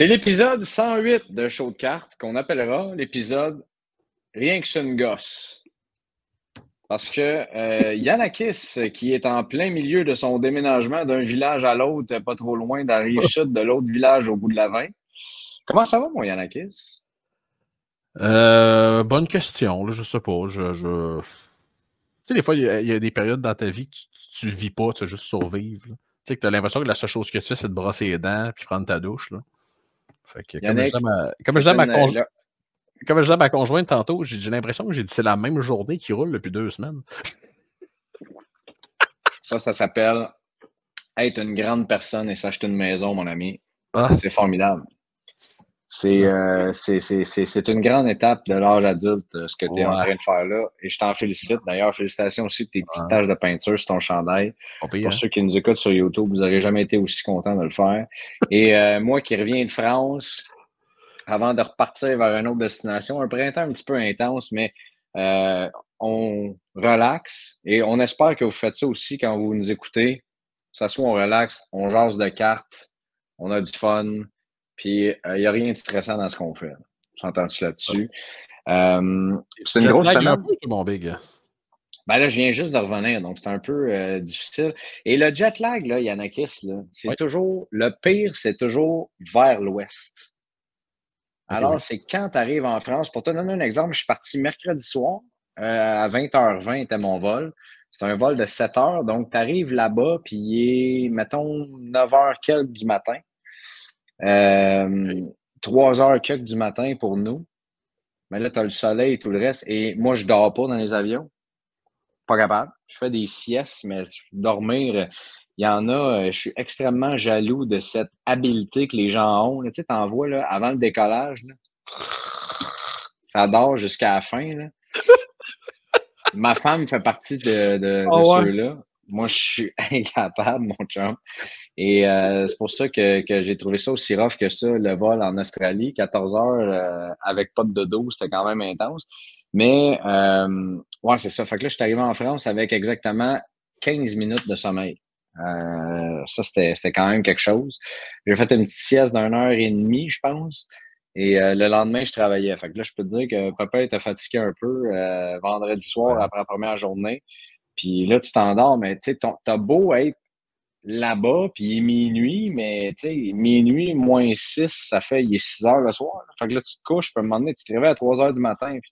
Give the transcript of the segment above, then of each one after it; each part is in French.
C'est l'épisode 108 de Show de cartes qu'on appellera l'épisode Rien que c'est une gosse. Parce que Yanakis, qui est en plein milieu de son déménagement d'un village à l'autre, pas trop loin de la rive sud de l'autre village au bout de la 20. Comment ça va, mon Yanakis? Bonne question, là, je sais pas. Tu sais, des fois, il y a des périodes dans ta vie que tu vis pas, tu veux juste survivre. Tu sais, que tu as l'impression que la seule chose que tu fais, c'est de brosser les dents puis prendre ta douche. Là. Fait que, Yannick, comme je disais à ma conjointe tantôt, j'ai l'impression que c'est la même journée qui roule depuis 2 semaines. ça s'appelle être une grande personne et s'acheter une maison, mon ami. Ah, C'est formidable. C'est une grande étape de l'âge adulte, ce que tu es en ouais, train de faire là. Et je t'en félicite. D'ailleurs, félicitations aussi de tes petites ouais. taches de peinture sur ton chandail. Pas pire, Pour hein? ceux qui nous écoutent sur YouTube, vous n'aurez jamais été aussi content de le faire. Et moi qui reviens de France, avant de repartir vers une autre destination, un printemps un petit peu intense, mais on relaxe. Et on espère que vous faites ça aussi quand vous nous écoutez. Ça soit on relaxe, on jase de cartes, on a du fun. Puis, il n'y a rien de stressant dans ce qu'on fait. S'entends-tu là-dessus? C'est une Jet grosse lag un semaine. peu, mon big. Ben là, je viens juste de revenir, donc c'est un peu difficile. Et le jet lag, là, Yanakis, là, c'est Oui, toujours, le pire, c'est toujours vers l'ouest. ok, oui. Alors, c'est quand tu arrives en France. Pour te donner un exemple, je suis parti mercredi soir, à 20h20 était mon vol. C'est un vol de 7 heures, donc tu arrives là-bas, puis il est, mettons, 9h quelques du matin. Euh, 3h quelques du matin pour nous. Mais là, tu as le soleil et tout le reste. Et moi, je dors pas dans les avions. Pas capable. Je fais des siestes, mais dormir, il y en a, je suis extrêmement jaloux de cette habileté que les gens ont. Tu sais, t'en vois, là, avant le décollage, là, ça dort jusqu'à la fin, là. Ma femme fait partie de Ah ouais? ceux-là. Moi, je suis incapable, mon chum. Et c'est pour ça que j'ai trouvé ça aussi rough que ça, le vol en Australie. 14 heures avec pas de dodo, c'était quand même intense. Mais ouais, c'est ça. Fait que là, je suis arrivé en France avec exactement 15 minutes de sommeil. Ça, c'était quand même quelque chose. J'ai fait une petite sieste d'une heure et demie, je pense. Et le lendemain, je travaillais. Fait que là, je peux te dire que papa était fatigué un peu vendredi soir Ouais. après la première journée. Puis là, tu t'endors, mais tu sais, t'as beau être là-bas, puis il est minuit, mais tu sais, minuit moins 6, il est 6 heures le soir. Là. Fait que là, tu te couches, puis à un moment donné, tu te réveilles à 3 heures du matin. Puis,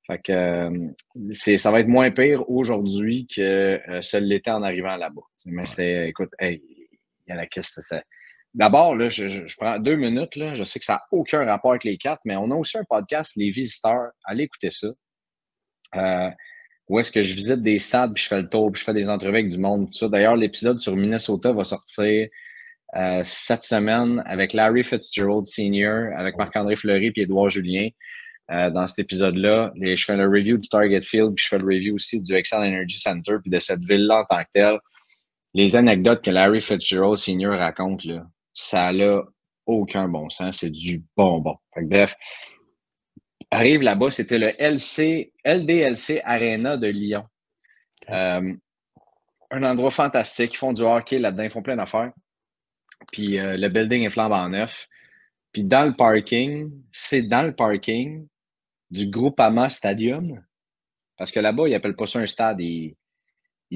fait que ça va être moins pire aujourd'hui que ça l'était en arrivant là-bas. Mais c'est, écoute, hey, il y a la question. D'abord, là, je prends 2 minutes, là. Je sais que ça n'a aucun rapport avec les cartes, mais on a aussi un podcast, Les Visiteurs. Allez écouter ça. Où est-ce que je visite des stades, puis je fais le tour, puis je fais des entrevues avec du monde, tout ça. D'ailleurs, l'épisode sur Minnesota va sortir cette semaine avec Larry Fitzgerald Sr., avec Marc-André Fleury puis Édouard Julien. Dans cet épisode-là, je fais le review du Target Field, puis je fais le review aussi du Excel Energy Center, puis de cette ville-là en tant que telle. Les anecdotes que Larry Fitzgerald Sr. raconte, là, ça n'a aucun bon sens. C'est du bonbon. Fait que, bref, arrive là-bas, c'était le LDLC Arena de Lyon. Okay. Un endroit fantastique. Ils font du hockey là-dedans, ils font plein d'affaires. Puis le building est flambant neuf. Puis dans le parking, c'est dans le parking du Groupama Stadium. Parce que là-bas, ils n'appellent pas ça un stade. Ils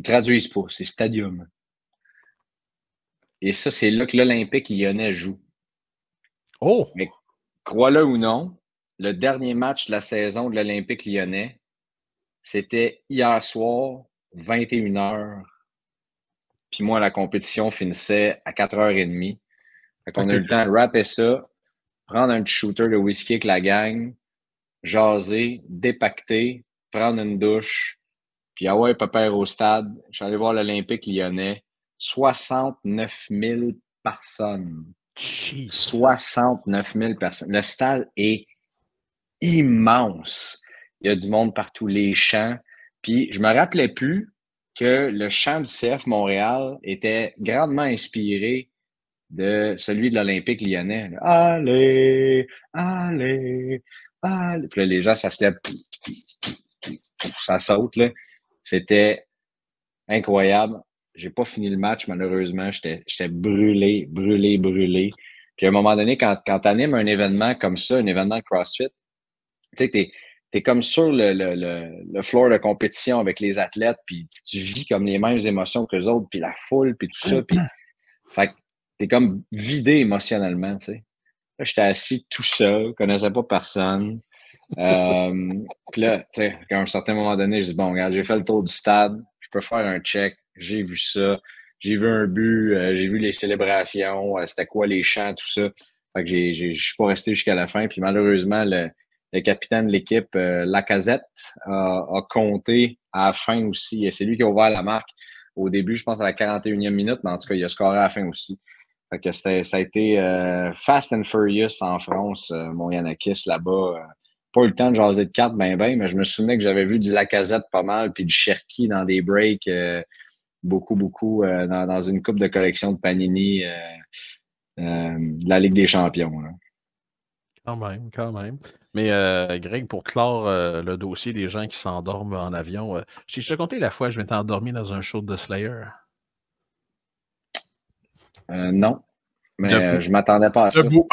traduisent pas. C'est Stadium. Et ça, c'est là que l'Olympique lyonnais joue. Oh! Mais crois-le ou non, le dernier match de la saison de l'Olympique lyonnais, c'était hier soir, 21h. Puis moi, la compétition finissait à 4h30. Fait qu'on a eu le temps de rapper ça, prendre un petit shooter de whisky avec la gang, jaser, dépacter, prendre une douche, puis ah ouais, pépère au stade. Je suis allé voir l'Olympique lyonnais. 69 000 personnes. Jesus! 69 000 personnes. Le stade est immense. Il y a du monde partout, les champs. Puis je me rappelais plus que le chant du CF Montréal était grandement inspiré de celui de l'Olympique lyonnais. Allez, allez, allez. Puis là, les gens, ça se lève, ça saute. Là. C'était incroyable. J'ai pas fini le match, malheureusement. J'étais brûlé, brûlé, brûlé. Puis à un moment donné, quand tu animes un événement comme ça, un événement de CrossFit, tu sais, t'es comme sur le floor de compétition avec les athlètes, puis tu vis comme les mêmes émotions que les autres, puis la foule, puis tout ça, puis fait que t'es comme vidé émotionnellement, tu sais. Là, j'étais assis tout seul, je connaissais pas personne. Puis là, tu sais, à un certain moment donné, je dis, bon, regarde, j'ai fait le tour du stade, je peux faire un check, j'ai vu ça, j'ai vu un but, j'ai vu les célébrations, c'était quoi les chants, tout ça. Fait que je suis pas resté jusqu'à la fin. Puis malheureusement, le capitaine de l'équipe, Lacazette, a compté à la fin aussi. C'est lui qui a ouvert la marque au début, je pense à la 41e minute, mais en tout cas, il a scoré à la fin aussi. Fait que ça a été Fast and Furious en France, mon Yanakis, là-bas. Pas eu le temps de jaser de cartes mais je me souvenais que j'avais vu du Lacazette pas mal, puis du Cherki dans des breaks, beaucoup, dans une coupe de collection de Panini de la Ligue des Champions. Là. Quand même, quand même. Mais Greg, pour clore le dossier des gens qui s'endorment en avion, j'ai déjà compté la fois que je m'étais endormi dans un show de Slayer. Non, mais Debout. je m'attendais pas à ça. Debout.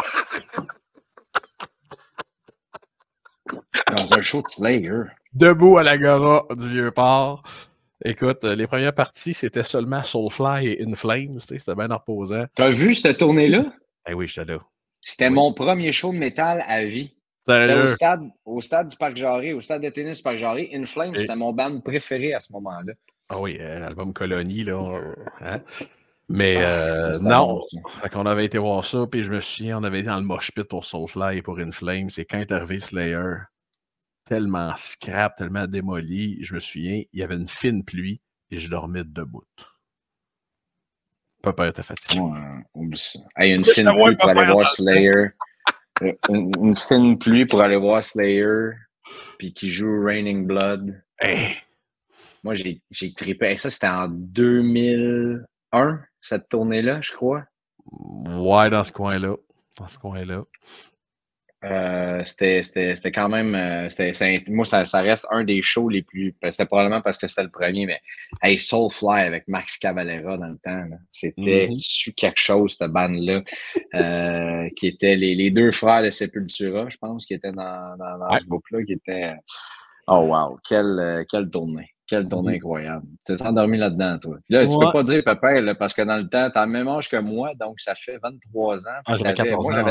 Dans un show de Slayer. Debout à l'Agora du Vieux-Port. Écoute, les premières parties, c'était seulement Soulfly et In Flames. C'était bien reposant. T'as vu cette tournée-là? Eh oui, j'étais là. C'était Oui. mon premier show de métal à vie. C'était Sérieux? au stade du Parc Jarry, au stade de tennis du Parc Jarry. In Flames, c'était mon band préféré à ce moment-là. Ah oui, l'album Colonie, là. Hein? Mais C'était non, bon, ça. fait qu'on avait été voir ça, puis je me souviens, on avait été dans le mosh pit pour Soulfly et pour In Flames, et quand est arrivé Slayer, tellement scrap, tellement démoli, je me souviens, il y avait une fine pluie, et je dormais debout. Papa était fatigué. Ouais, oublie ça. Hey, une fine pluie pour aller voir Slayer. Une fine pluie pour aller voir Slayer, puis qui joue Raining Blood. Hey. Moi, j'ai trippé. Hey, ça, c'était en 2001, cette tournée-là, je crois. Ouais, dans ce coin-là. Dans ce coin-là. C'était quand même. Moi, ça reste un des shows les plus. C'était probablement parce que c'était le premier, mais hey, Soulfly avec Max Cavalera dans le temps, c'était quelque chose, cette bande-là, qui était les deux frères de Sepultura, je pense, qui étaient dans ce groupe-là, qui était. Oh, wow! Quelle tournée! Quelle tournée incroyable! Tu t'es endormi là-dedans, toi. Puis là, tu peux pas dire, papa, là, parce que dans le temps, t'as le même âge que moi, donc ça fait 23 ans. Ah, j'avais 14 ans.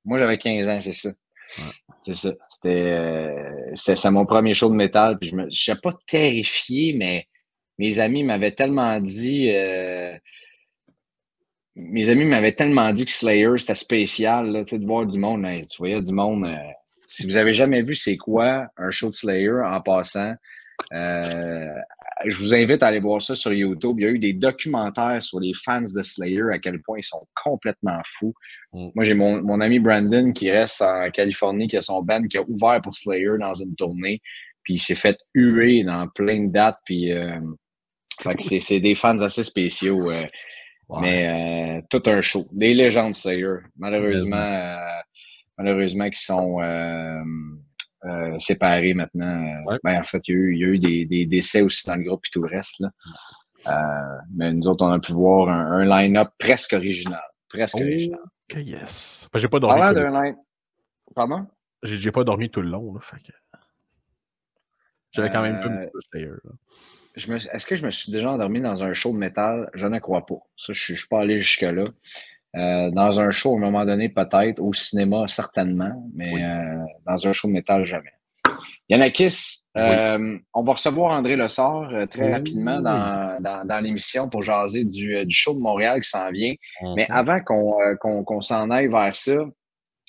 Moi, j'avais 15 ans, c'est ça. Ouais. C'est ça. C'était mon premier show de métal. Puis je n'étais pas terrifié, mais mes amis m'avaient tellement dit. Mes amis m'avaient tellement dit que Slayer, c'était spécial, là, de voir du monde. Là, tu voyais du monde. Si vous avez jamais vu c'est quoi un show de Slayer en passant, je vous invite à aller voir ça sur YouTube. Il y a eu des documentaires sur les fans de Slayer, à quel point ils sont complètement fous. Moi, j'ai mon ami Brandon qui reste en Californie, qui a son band, qui a ouvert pour Slayer dans une tournée, puis il s'est fait huer dans plein de dates, puis fait que c'est des fans assez spéciaux. Mais tout un show. Des légendes Slayer. Malheureusement qui sont séparés maintenant. En fait, il y a eu des décès aussi dans le groupe et tout le reste. Là. Mais nous autres, on a pu voir un line-up presque original. Presque original. Okay, yes. J'ai pas dormi. Pardon? J'ai pas dormi tout le long. Là, fait que... J'avais quand même vu un petit peu Slayer. Est-ce que je me suis déjà endormi dans un show de métal? Je ne crois pas. Ça, je suis pas allé jusque-là. Dans un show, à un moment donné, peut-être. Au cinéma, certainement. Mais dans un show de métal, jamais. Yanakis, on va recevoir André Lessard très rapidement dans l'émission pour jaser du show de Montréal qui s'en vient. Mais avant qu'on s'en aille vers ça,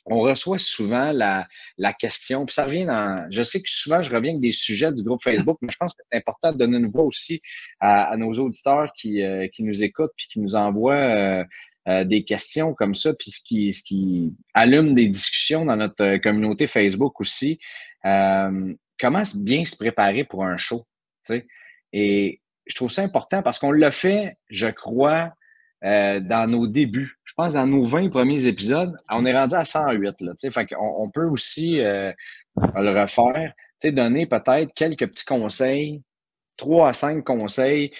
on reçoit souvent la question, puis ça revient je sais que souvent je reviens avec des sujets du groupe Facebook, mais je pense que c'est important de donner une voix aussi à nos auditeurs qui nous écoutent puis qui nous envoient des questions comme ça, puis ce qui allume des discussions dans notre communauté Facebook aussi. Comment bien se préparer pour un show, tu sais? Et je trouve ça important parce qu'on l'a fait, je crois, dans nos débuts. Je pense dans nos 20 premiers épisodes, on est rendu à 108. Là, fait qu'on peut aussi le refaire, donner peut-être quelques petits conseils, 3 à 5 conseils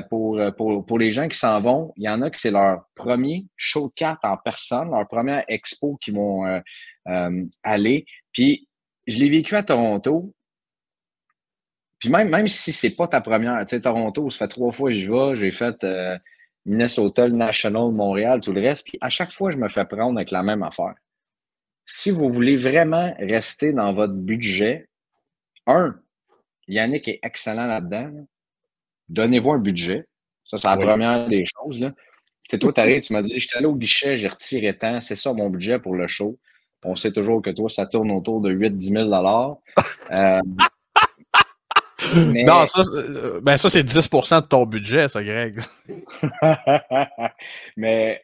pour les gens qui s'en vont, il y en a que c'est leur premier show de cartes en personne, leur première expo qu'ils vont aller. Puis, je l'ai vécu à Toronto. Puis même si c'est pas ta première, tu sais, Toronto, ça fait 3 fois que j'y vais. J'ai fait Minnesota, le National, Montréal, tout le reste. Puis à chaque fois, je me fais prendre avec la même affaire. Si vous voulez vraiment rester dans votre budget, Yannick est excellent là-dedans. Là. Donnez-vous un budget. Ça, c'est la première des choses. Là. Tu sais, toi, t'arrives, tu m'as dit, je suis allé au guichet, j'ai retiré tant, c'est ça mon budget pour le show. On sait toujours que toi, ça tourne autour de 8-10 000 Non, mais ça, c'est 10% de ton budget, ça, Greg. mais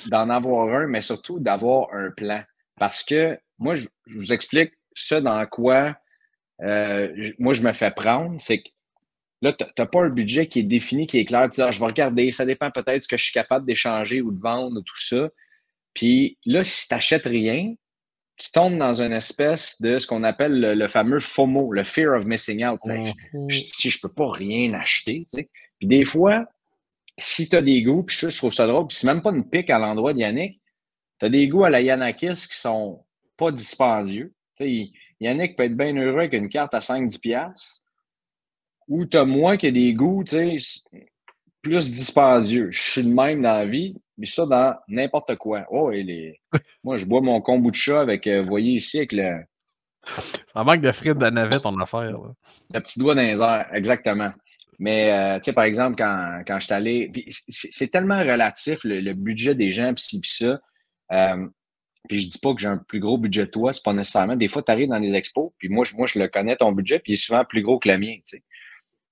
d'en avoir un, mais surtout d'avoir un plan. Parce que moi, je vous explique ça dans quoi moi je me fais prendre, c'est que là, tu n'as pas un budget qui est défini, qui est clair. Tu dis, ah, je vais regarder, ça dépend peut-être de ce que je suis capable d'échanger ou de vendre ou tout ça. Puis là, si tu n'achètes rien, tu tombes dans une espèce de ce qu'on appelle le fameux FOMO, le Fear of Missing Out. Si je peux pas rien acheter, tu sais. Puis des fois, si tu as des goûts, puis je trouve ça drôle, puis c'est même pas une pique à l'endroit de Yannick, tu as des goûts à la Yanakis qui sont pas dispendieux. Tu sais, Yannick peut être bien heureux avec une carte à 5-10$, ou tu as moi qui a des goûts, tu sais, plus dispendieux. Je suis le même dans la vie, mais ça dans n'importe quoi. Oh, moi, je bois mon kombucha avec, vous voyez ici, avec Ça manque de frites de navette, ton affaire. Là. le petit doigt dans les airs, exactement. Mais, tu sais, par exemple, quand je suis allé, c'est tellement relatif, le budget des gens, puis ci, puis ça. Puis je dis pas que j'ai un plus gros budget que toi, c'est pas nécessairement. Des fois, tu arrives dans des expos, puis moi, je le connais, ton budget, puis il est souvent plus gros que le mien, tu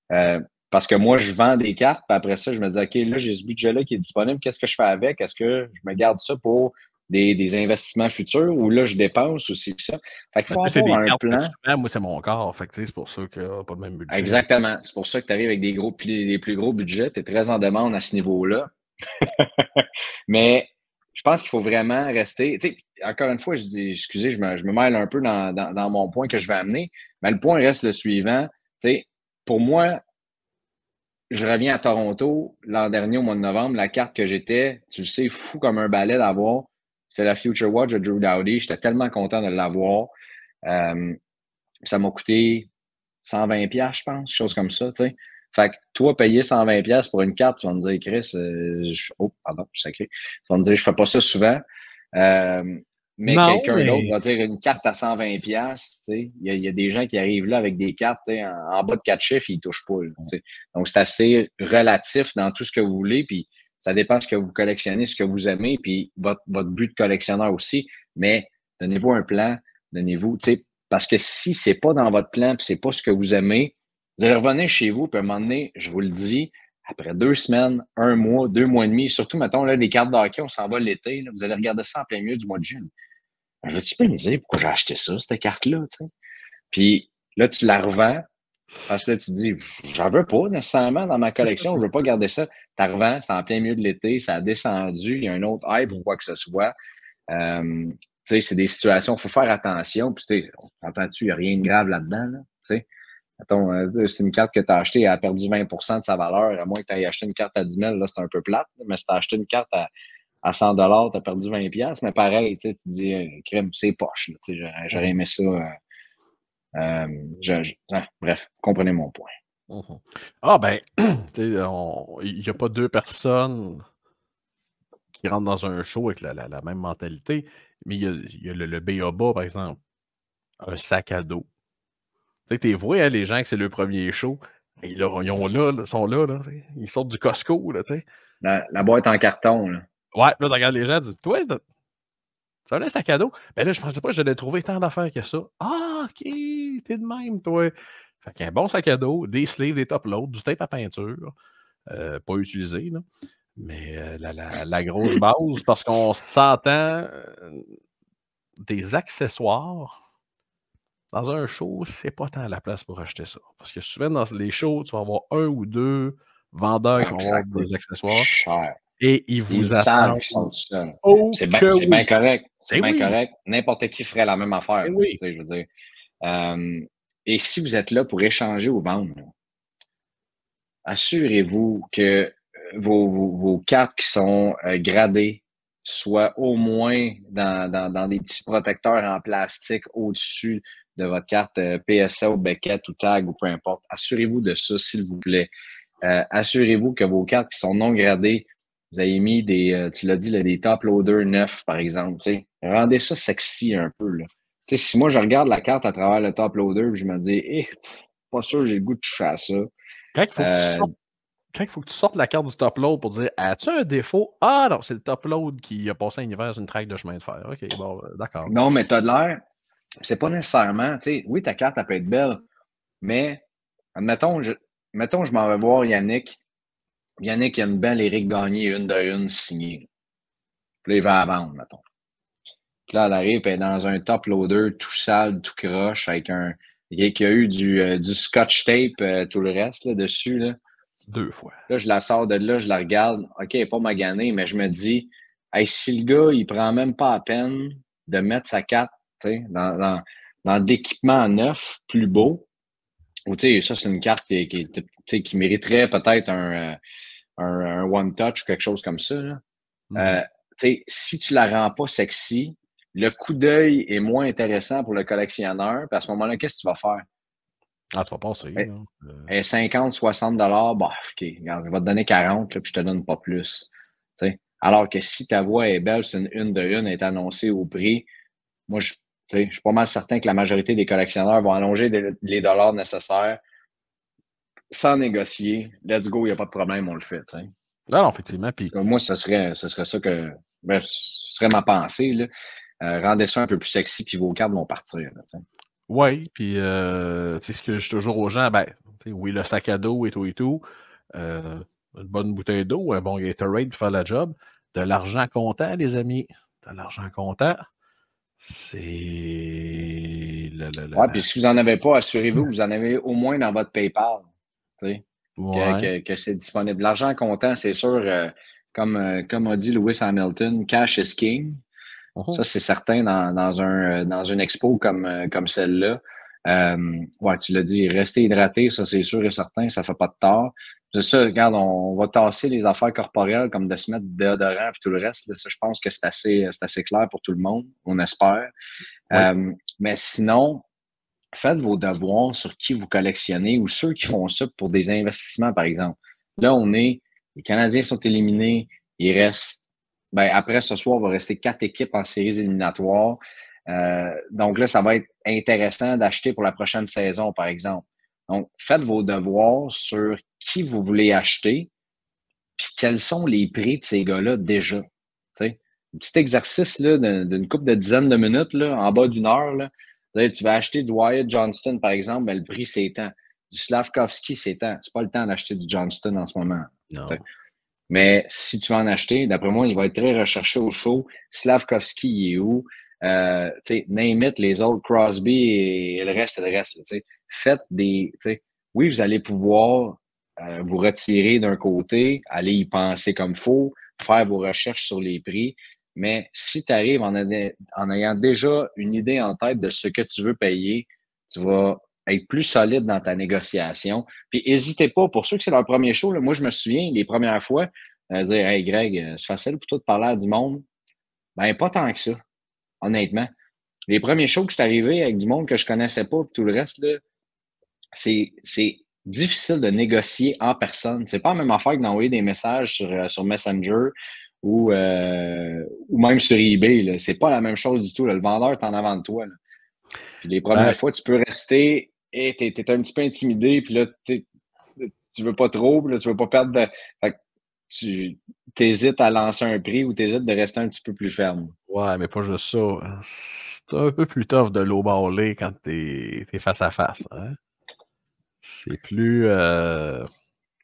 sais. Parce que moi, je vends des cartes, puis après ça, je me dis, OK, là, j'ai ce budget-là qui est disponible, qu'est-ce que je fais avec? Est-ce que je me garde ça pour des investissements futurs ou là, je dépense ou c'est ça? Fait qu'il faut C'est des avoir un cartes que plan. tu vends, moi, c'est mon corps. Fait que, c'est pour ça qu'il n'y a pas le même budget. Exactement. C'est pour ça que tu arrives avec des plus gros budgets. Tu es très en demande à ce niveau-là. Mais je pense qu'il faut vraiment rester. Tu sais, encore une fois, je dis, excusez, je me mêle un peu dans mon point que je vais amener, mais le point reste le suivant. Tu sais, pour moi, je reviens à Toronto l'an dernier au mois de novembre. La carte que j'étais, tu le sais, fou comme un balai d'avoir. C'est la Future Watch de Drew Doughty. J'étais tellement content de l'avoir. Ça m'a coûté 120$, je pense, chose comme ça, tu sais. Fait que toi, payer 120$ pour une carte, tu vas me dire, Chris, oh, pardon, je suis sacré. Tu vas me dire, je fais pas ça souvent. Mais Non, quelqu'un mais d'autre va dire une carte à 120$, tu sais. Il y a des gens qui arrivent là avec des cartes, tu sais, en bas de 4 chiffres, ils touchent pas, là, tu sais. Donc, c'est assez relatif dans tout ce que vous voulez, puis ça dépend de ce que vous collectionnez, ce que vous aimez, puis votre but de collectionneur aussi. Mais donnez-vous un plan, donnez-vous, tu sais, parce que si c'est pas dans votre plan, puis c'est pas ce que vous aimez, vous allez revenir chez vous, puis à un moment donné, je vous le dis, après 2 semaines, 1 mois, 2 mois et demi, surtout, mettons, là, les cartes de hockey, on s'en va l'été, là, vous allez regarder ça en plein milieu du mois de juin. Veux-tu pas me dire pourquoi j'ai acheté ça, cette carte-là, tu sais? Puis là, tu la revends, parce que là, tu te dis, j'en veux pas nécessairement dans ma collection, je veux pas garder ça. Tu la revends, c'est en plein milieu de l'été, ça a descendu, il y a un autre hype ou quoi que ce soit. Tu sais, c'est des situations, il faut faire attention. Puis, tu sais, entends-tu, il n'y a rien de grave là-dedans, là, tu sais. Attends, c'est une carte que tu as achetée, elle a perdu 20% de sa valeur, à moins que tu aies acheté une carte à 10 000, là, c'est un peu plate. Mais si tu as acheté une carte à 100$, tu as perdu 20$, mais pareil, tu sais, tu dis, crème, c'est poche, là, tu sais, j'aurais aimé ça. Bref, comprenez mon point. Ah, ben, il n'y a pas deux personnes qui rentrent dans un show avec la même mentalité, mais il y a le B.A.B.A., par exemple, un sac à dos. Tu sais, tu vois, hein, les gens que c'est le premier show, ils sont là, ils sortent du Costco, là, tu sais. La boîte en carton, là. Ouais, là, tu regardes les gens, tu dis, toi, tu as un sac à dos? Ben là, je pensais pas que j'allais trouver tant d'affaires que ça. Ah, OK, t'es de même, toi. Fait qu'un bon sac à dos, des sleeves, des top loads, du tape à peinture, pas utilisé, là. Mais la grosse base, parce qu'on s'entend, des accessoires, dans un show, c'est pas tant la place pour acheter ça. Parce que souvent, dans les shows, tu vas avoir un ou deux vendeurs qui vont avoir des accessoires cher. et ils Ils vous savent attendent. qu'ils sont seuls. Oh, C'est que bien oui! correct. C'est Eh bien oui! correct. N'importe qui ferait la même affaire. Eh Là, oui! tu sais, je veux dire. Et si vous êtes là pour échanger ou vendre, là, assurez-vous que vos cartes qui sont gradées soient au moins dans des petits protecteurs en plastique au-dessus de votre carte PSA ou Beckett ou Tag ou peu importe. Assurez-vous de ça, s'il vous plaît. Assurez-vous que vos cartes qui sont non gradées, vous avez mis tu l'as dit, là, des top loaders neufs, par exemple. T'sais. Rendez ça sexy un peu. Là. Si moi, je regarde la carte à travers le top loader, je me dis, pas sûr que j'ai le goût de toucher à ça. Quand il faut que tu sortes, quand il faut que tu sortes la carte du top load pour dire as-tu un défaut? Ah non, c'est le top load qui a passé un hiver sur une traque de chemin de fer. OK, bon, d'accord. Non, mais t'as de l'air. C'est pas nécessairement, oui, ta carte, elle peut être belle, mais mettons, je m'en vais voir Yannick. Yannick, il a une belle Éric Gagné, une de une signée. Puis là, il va la vendre, mettons. Puis là, elle arrive, elle est dans un top loader tout sale, tout croche, avec qui a eu du scotch tape, tout le reste là, dessus. Là. 2 fois. Là, je la sors de là, je la regarde. OK, elle n'est pas maganée, mais je me dis, hey, si le gars, il prend même pas la peine de mettre sa carte dans d'équipement neuf, plus beau, ou ça, c'est une carte qui mériterait peut-être un one touch ou quelque chose comme ça. Là. Si tu la rends pas sexy, le coup d'œil est moins intéressant pour le collectionneur. Puis à ce moment-là, qu'est-ce que tu vas faire? Ah, tu vas passer. Et 50, 60 $, bah, OK, regarde, je vais te donner 40, là, puis je te donne pas plus. T'sais. Alors que si ta voix est belle, c'est une de une, est annoncée au prix, moi, je suis pas mal certain que la majorité des collectionneurs vont allonger les dollars nécessaires sans négocier. Let's go, il n'y a pas de problème, on le fait. T'sais. Non, effectivement. Puis... Moi, ce serait ça que. Bref, ce serait ma pensée. Là. Rendez ça un peu plus sexy, puis vos cartes vont partir. Oui, puis ce que je dis toujours aux gens, oui, le sac à dos et tout, une bonne bouteille d'eau, un bon Gatorade pour faire la job, de l'argent comptant, les amis. De l'argent comptant, c'est... Ouais, puis si vous n'en avez pas, assurez-vous que vous en avez au moins dans votre PayPal. Que c'est disponible. L'argent comptant, c'est sûr, comme a dit Lewis Hamilton, cash is king. Ça, c'est certain dans une expo comme celle-là. Ouais, tu l'as dit, rester hydraté, ça, c'est sûr et certain, ça fait pas de tort. C'est ça, regarde, on va tasser les affaires corporelles comme de se mettre du déodorant et tout le reste. Là, ça, je pense que c'est assez clair pour tout le monde, on espère. Oui. Mais sinon, faites vos devoirs sur qui vous collectionnez ou ceux qui font ça pour des investissements, par exemple. Là, les Canadiens sont éliminés, il reste, après ce soir, il va rester 4 équipes en séries éliminatoires. Donc là, ça va être intéressant d'acheter pour la prochaine saison, par exemple. Donc, faites vos devoirs sur qui vous voulez acheter, puis quels sont les prix de ces gars-là déjà. T'sais. Un petit exercice là, d'une couple de dizaines de minutes, là, en bas d'une heure. Là. Tu vas acheter du Wyatt Johnston, par exemple, le prix, c'est tant. Du Slavkovski, c'est tant. C'est pas le temps d'acheter du Johnston en ce moment. Non. Mais si tu vas en acheter, d'après moi, il va être très recherché au show. Slavkovski, il est où? Name it, les autres, Crosby et le reste. Faites oui, vous allez pouvoir vous retirer d'un côté, aller y penser comme il faut, faire vos recherches sur les prix. Mais si tu arrives en ayant déjà une idée en tête de ce que tu veux payer, tu vas être plus solide dans ta négociation. Puis n'hésitez pas, pour ceux que c'est leur premier show, là, moi je me souviens, les premières fois, dire Hey Greg, c'est facile pour toi de parler à du monde. Ben, pas tant que ça, honnêtement. Les premiers shows que je suis arrivé avec du monde que je connaissais pas, puis tout le reste, là, c'est difficile de négocier en personne. C'est pas la même affaire que d'envoyer des messages sur Messenger ou même sur eBay. C'est pas la même chose du tout. Là. Le vendeur est en avant de toi. Là. Puis les premières fois, tu peux rester et t'es un petit peu intimidé, puis là, tu veux pas trop, puis là, tu veux pas perdre de... Fait que tu hésites à lancer un prix ou tu hésites de rester un petit peu plus ferme. Ouais, mais pas juste ça. C'est un peu plus tough de lowballer quand t'es face à face. Hein? C'est plus...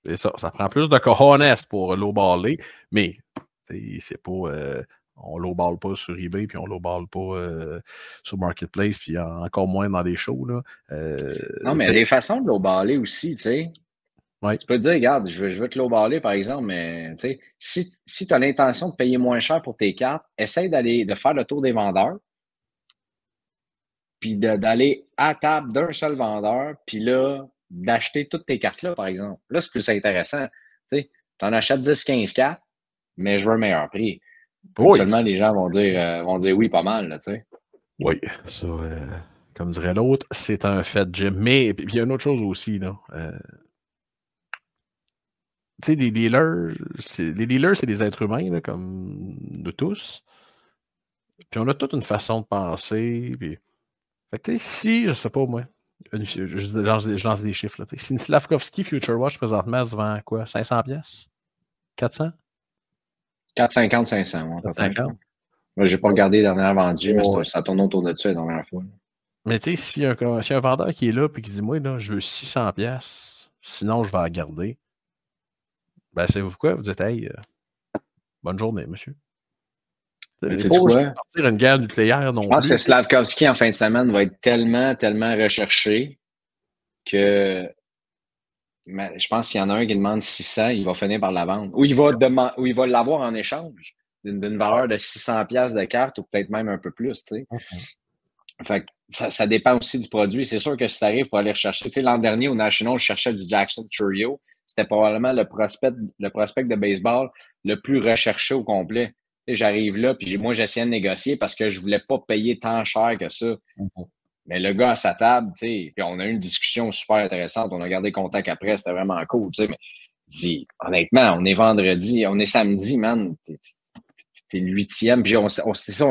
c'est ça prend plus de cojones pour lowballer, mais c'est pas... on lowball pas sur eBay, puis on lowball pas sur Marketplace, puis encore moins dans des shows. Là. Non, mais il y a des façons de lowballer aussi, tu sais. Ouais. Tu peux te dire, regarde, je veux te lowballer, par exemple, mais si tu as l'intention de payer moins cher pour tes cartes, essaye de faire le tour des vendeurs, puis d'aller à table d'un seul vendeur, puis là, d'acheter toutes tes cartes-là, par exemple. Là, c'est plus intéressant. Tu en achètes 10, 15 cartes, mais je veux un meilleur prix. Habituellement, les gens vont dire oui, pas mal, tu sais. Oui, ça, comme dirait l'autre, c'est un fait, Jim. Mais il y a une autre chose aussi, là. Tu sais, les dealers, c'est des êtres humains, là, comme nous tous. Puis on a toute une façon de penser. Puis... Fait que, si, je sais pas, moi, je lance des chiffres, là. Si une Slavkovski Future Watch, présentement, se vend quoi? 500$? 400? 450, 500, moi, peut-être. 450? Moi, j'ai pas regardé les dernières vendues, mais Ouais. ça tourne autour de ça la dernière fois. Mais tu sais, s'il y a un vendeur qui est là et qui dit, moi, là, je veux 600$, sinon je vais la garder. Ben, savez-vous quoi? Vous dites, hey, bonne journée, monsieur. Mais Les tu sais pauvres, quoi? partir une guerre nucléaire non Je pense plus. que Slavkovski, en fin de semaine, va être tellement, tellement recherché que je pense qu'il y en a un qui demande 600, il va finir par la vendre. Ou il va l'avoir en échange d'une valeur de 600$ de carte ou peut-être même un peu plus, tu sais. Fait que ça dépend aussi du produit. C'est sûr que si tu arrives pour aller rechercher, tu sais, l'an dernier au National, je cherchais du Jackson Churio. C'était probablement le prospect de baseball le plus recherché au complet. Tu sais, j'arrive là, puis moi, j'essayais de négocier parce que je voulais pas payer tant cher que ça. Mais le gars à sa table, tu sais, puis on a eu une discussion super intéressante. On a gardé contact après, c'était vraiment cool, tu sais. Mais dis, honnêtement, on est vendredi, on est samedi, man. T'es le 8e. Puis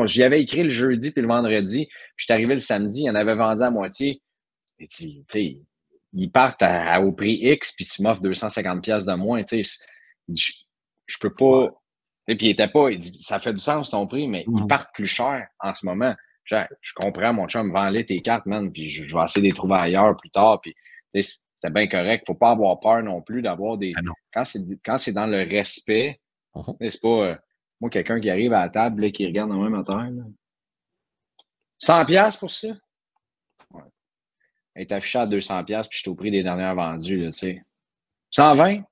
j'y avais écrit le jeudi puis le vendredi. Puis j'étais arrivé le samedi, il en avait vendu à moitié. Et tu sais, ils partent au prix X, puis tu m'offres 250$ de moins. Tu sais, je peux pas. Et puis il était pas. Il dit, ça fait du sens ton prix, mais ils partent plus cher en ce moment. Je comprends, mon chum, vends-les tes cartes, man, puis je vais essayer de les trouver ailleurs plus tard. Puis tu sais, c'était bien correct. Faut pas avoir peur non plus d'avoir des. Quand c'est dans le respect, c'est pas. Moi, quelqu'un qui arrive à la table, là, qui regarde en même à terre, 100$ pour ça? Ouais. Elle est affichée à 200$, puis je suis au prix des dernières vendues, là, tu sais. 120?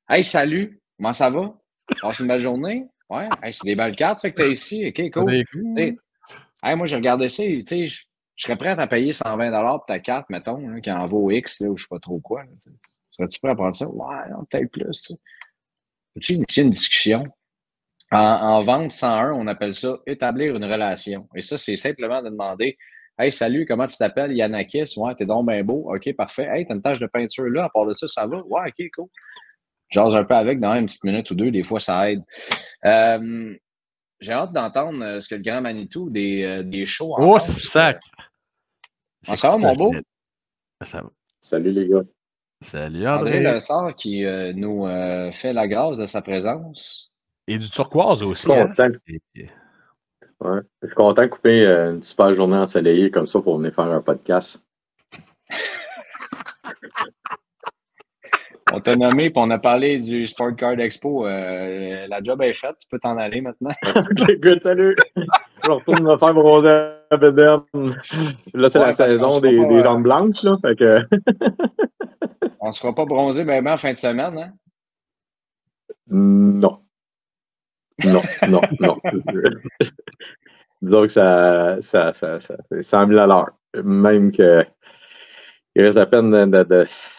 Hey, salut! Comment ça va? Passe une belle journée? Ouais. Hey, c'est des belles cartes, ça, que t'as ici. OK, cool. Hey, moi, j'ai regardé ça, tu sais, je serais prêt à payer 120$ pour ta carte, mettons, là, qui en vaut X, là, ou je sais pas trop quoi. Là, serais-tu prêt à prendre ça? Ouais, non, peut-être plus, tu sais. Peux-tu initier une discussion? En vente 101, on appelle ça établir une relation. Et ça, c'est simplement de demander hey, salut, comment tu t'appelles? Yannakis? Ouais, t'es donc bien beau. OK, parfait. Hey, t'as une tache de peinture là, à part de ça, ça va? Ouais, OK, cool. Jase un peu avec dans une petite minute ou deux, des fois, ça aide. J'ai hâte d'entendre ce que le grand Manitou des shows en Oh, sac! Ça va, mon beau? Ça va. Salut, les gars. Salut, André. André Lessard qui nous fait la grâce de sa présence. Et du turquoise aussi. Content. Ouais. Je suis content de couper une super journée ensoleillée comme ça pour venir faire un podcast. On t'a nommé et on a parlé du Sport Card Expo. La job est faite. Tu peux t'en aller maintenant. Good, salut! Je retourne me faire bronzer à Béderne. Là, c'est la saison des jambes blanches. Là, fait que... On ne se fera pas bronzer ben en fin de semaine, hein? Non. Disons que ça c'est 100 000 à l'heure. Même que il reste à peine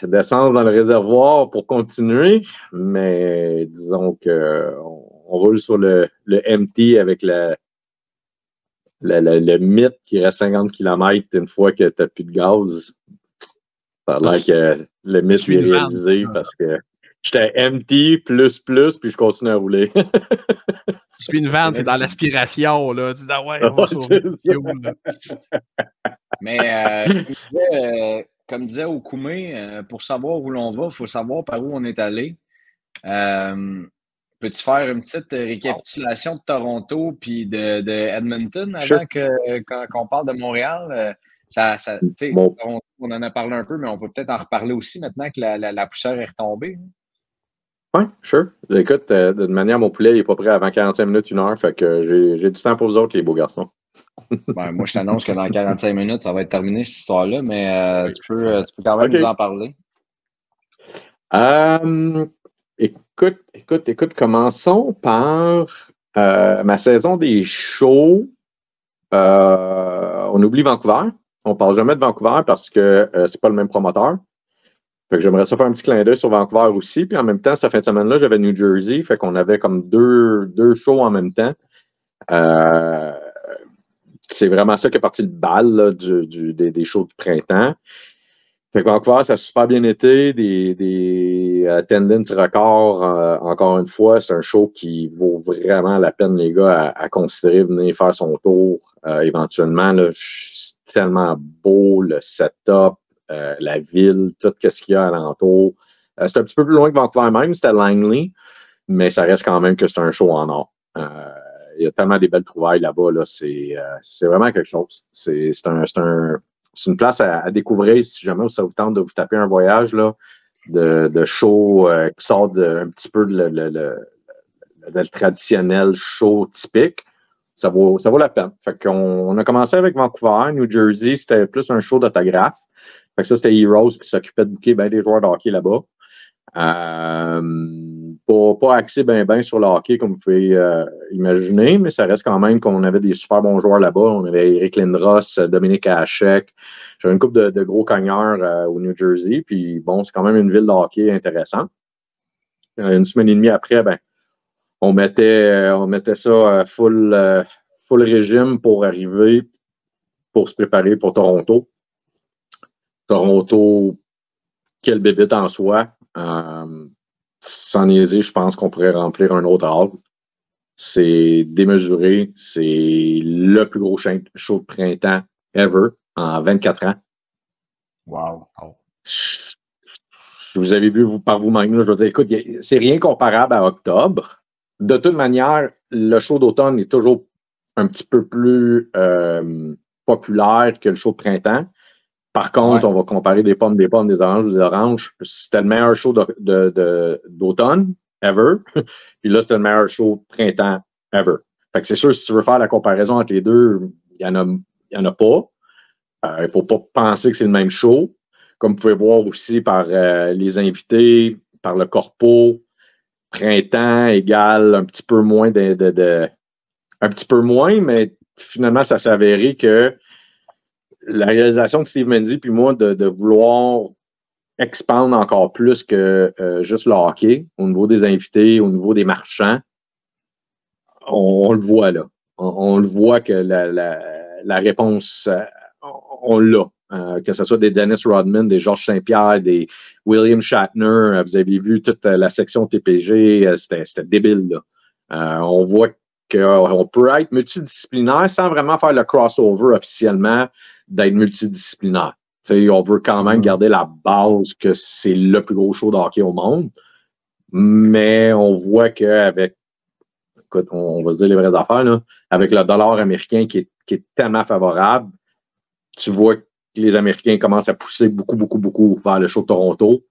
d'essence dans le réservoir pour continuer, mais disons que on roule sur le MT avec le mythe qui reste 50 km une fois que tu n'as plus de gaz. Ça a l'air que le mythe est réalisé parce que j'étais MT plus, puis je continue à rouler. Tu suis une vanne, t'es dans l'aspiration, là. Tu dis, ah ouais, on va sauver le Mais comme disait Okoumé, pour savoir où l'on va, il faut savoir par où on est allé. Peux-tu faire une petite récapitulation de Toronto puis de Edmonton avant qu'on parle de Montréal? Toronto, on en a parlé un peu, mais on peut peut-être en reparler aussi maintenant que la poussière est retombée. Oui, sure. Écoute, de manière, mon poulet n'est pas prêt avant 45 minutes, 1 heure, fait que j'ai du temps pour vous autres, les beaux garçons. Ben, moi, je t'annonce que dans 45 minutes, ça va être terminé, cette histoire-là, mais tu peux quand même nous en parler. Écoute, commençons par ma saison des shows. On oublie Vancouver. on parle jamais de Vancouver parce que c'est pas le même promoteur. Fait que j'aimerais ça faire un petit clin d'œil sur Vancouver aussi. Puis en même temps, cette fin de semaine-là, j'avais New Jersey. Fait qu'on avait comme deux shows en même temps. C'est vraiment ça qui est parti le bal là, des shows de printemps. Fait que Vancouver, ça a super bien été. Des attendances records, encore une fois. C'est un show qui vaut vraiment la peine, les gars, à considérer venir faire son tour éventuellement. Là, c'est tellement beau, le setup, la ville, tout ce qu'il y a alentour. C'est un petit peu plus loin que Vancouver même, c'était Langley, mais ça reste quand même que c'est un show en or. Il y a tellement des belles trouvailles là-bas. Là, c'est vraiment quelque chose. C'est une place à découvrir si jamais ça vous tente de vous taper un voyage là, de show qui sort un petit peu de le traditionnel show typique. Ça vaut la peine. Fait qu'on a commencé avec Vancouver. New Jersey, c'était plus un show d'autographe. Fait que ça, c'était Heroes qui s'occupait de booker bien des joueurs de hockey là-bas. Pas axé bien sur le hockey, comme vous pouvez imaginer, mais ça reste quand même qu'on avait des super bons joueurs là-bas. On avait Eric Lindros, Dominique Hachek. J'avais une couple de gros cogneurs au New Jersey. Puis bon, c'est quand même une ville de hockey intéressante. Une semaine et demie après, ben, on mettait ça full régime pour arriver, pour se préparer pour Toronto. Toronto, quelle bébête en soi. Sans niaiser, je pense qu'on pourrait remplir un autre hall. C'est démesuré. C'est le plus gros show de printemps ever en 24 ans. Wow. Vous avez vu par vous-même, je veux dire, écoute, c'est rien comparable à octobre. De toute manière, le show d'automne est toujours un petit peu plus populaire que le show de printemps. Par contre, on va comparer des pommes, des oranges. C'était le meilleur show d'automne ever. Puis là, c'était le meilleur show de printemps ever. Fait que c'est sûr, si tu veux faire la comparaison entre les deux, il y en a pas. Il faut pas penser que c'est le même show. Comme vous pouvez voir aussi par les invités, par le corpo, printemps égale un petit peu moins un petit peu moins, mais finalement, ça s'est avéré que la réalisation de Steve Mendy puis moi de vouloir expandre encore plus que juste le hockey au niveau des invités, au niveau des marchands, on le voit là. On le voit que la réponse, on l'a. Que ce soit des Dennis Rodman, des Georges Saint-Pierre, des William Shatner, vous avez vu toute la section TPG, c'était débile là. On voit qu'on peut être multidisciplinaire sans vraiment faire le crossover officiellement d'être multidisciplinaire. T'sais, on veut quand même garder la base que c'est le plus gros show de hockey au monde, mais on voit qu'avec, écoute, on va se dire les vraies affaires, là, avec le dollar américain qui est tellement favorable, tu vois que les Américains commencent à pousser beaucoup vers le show de Toronto.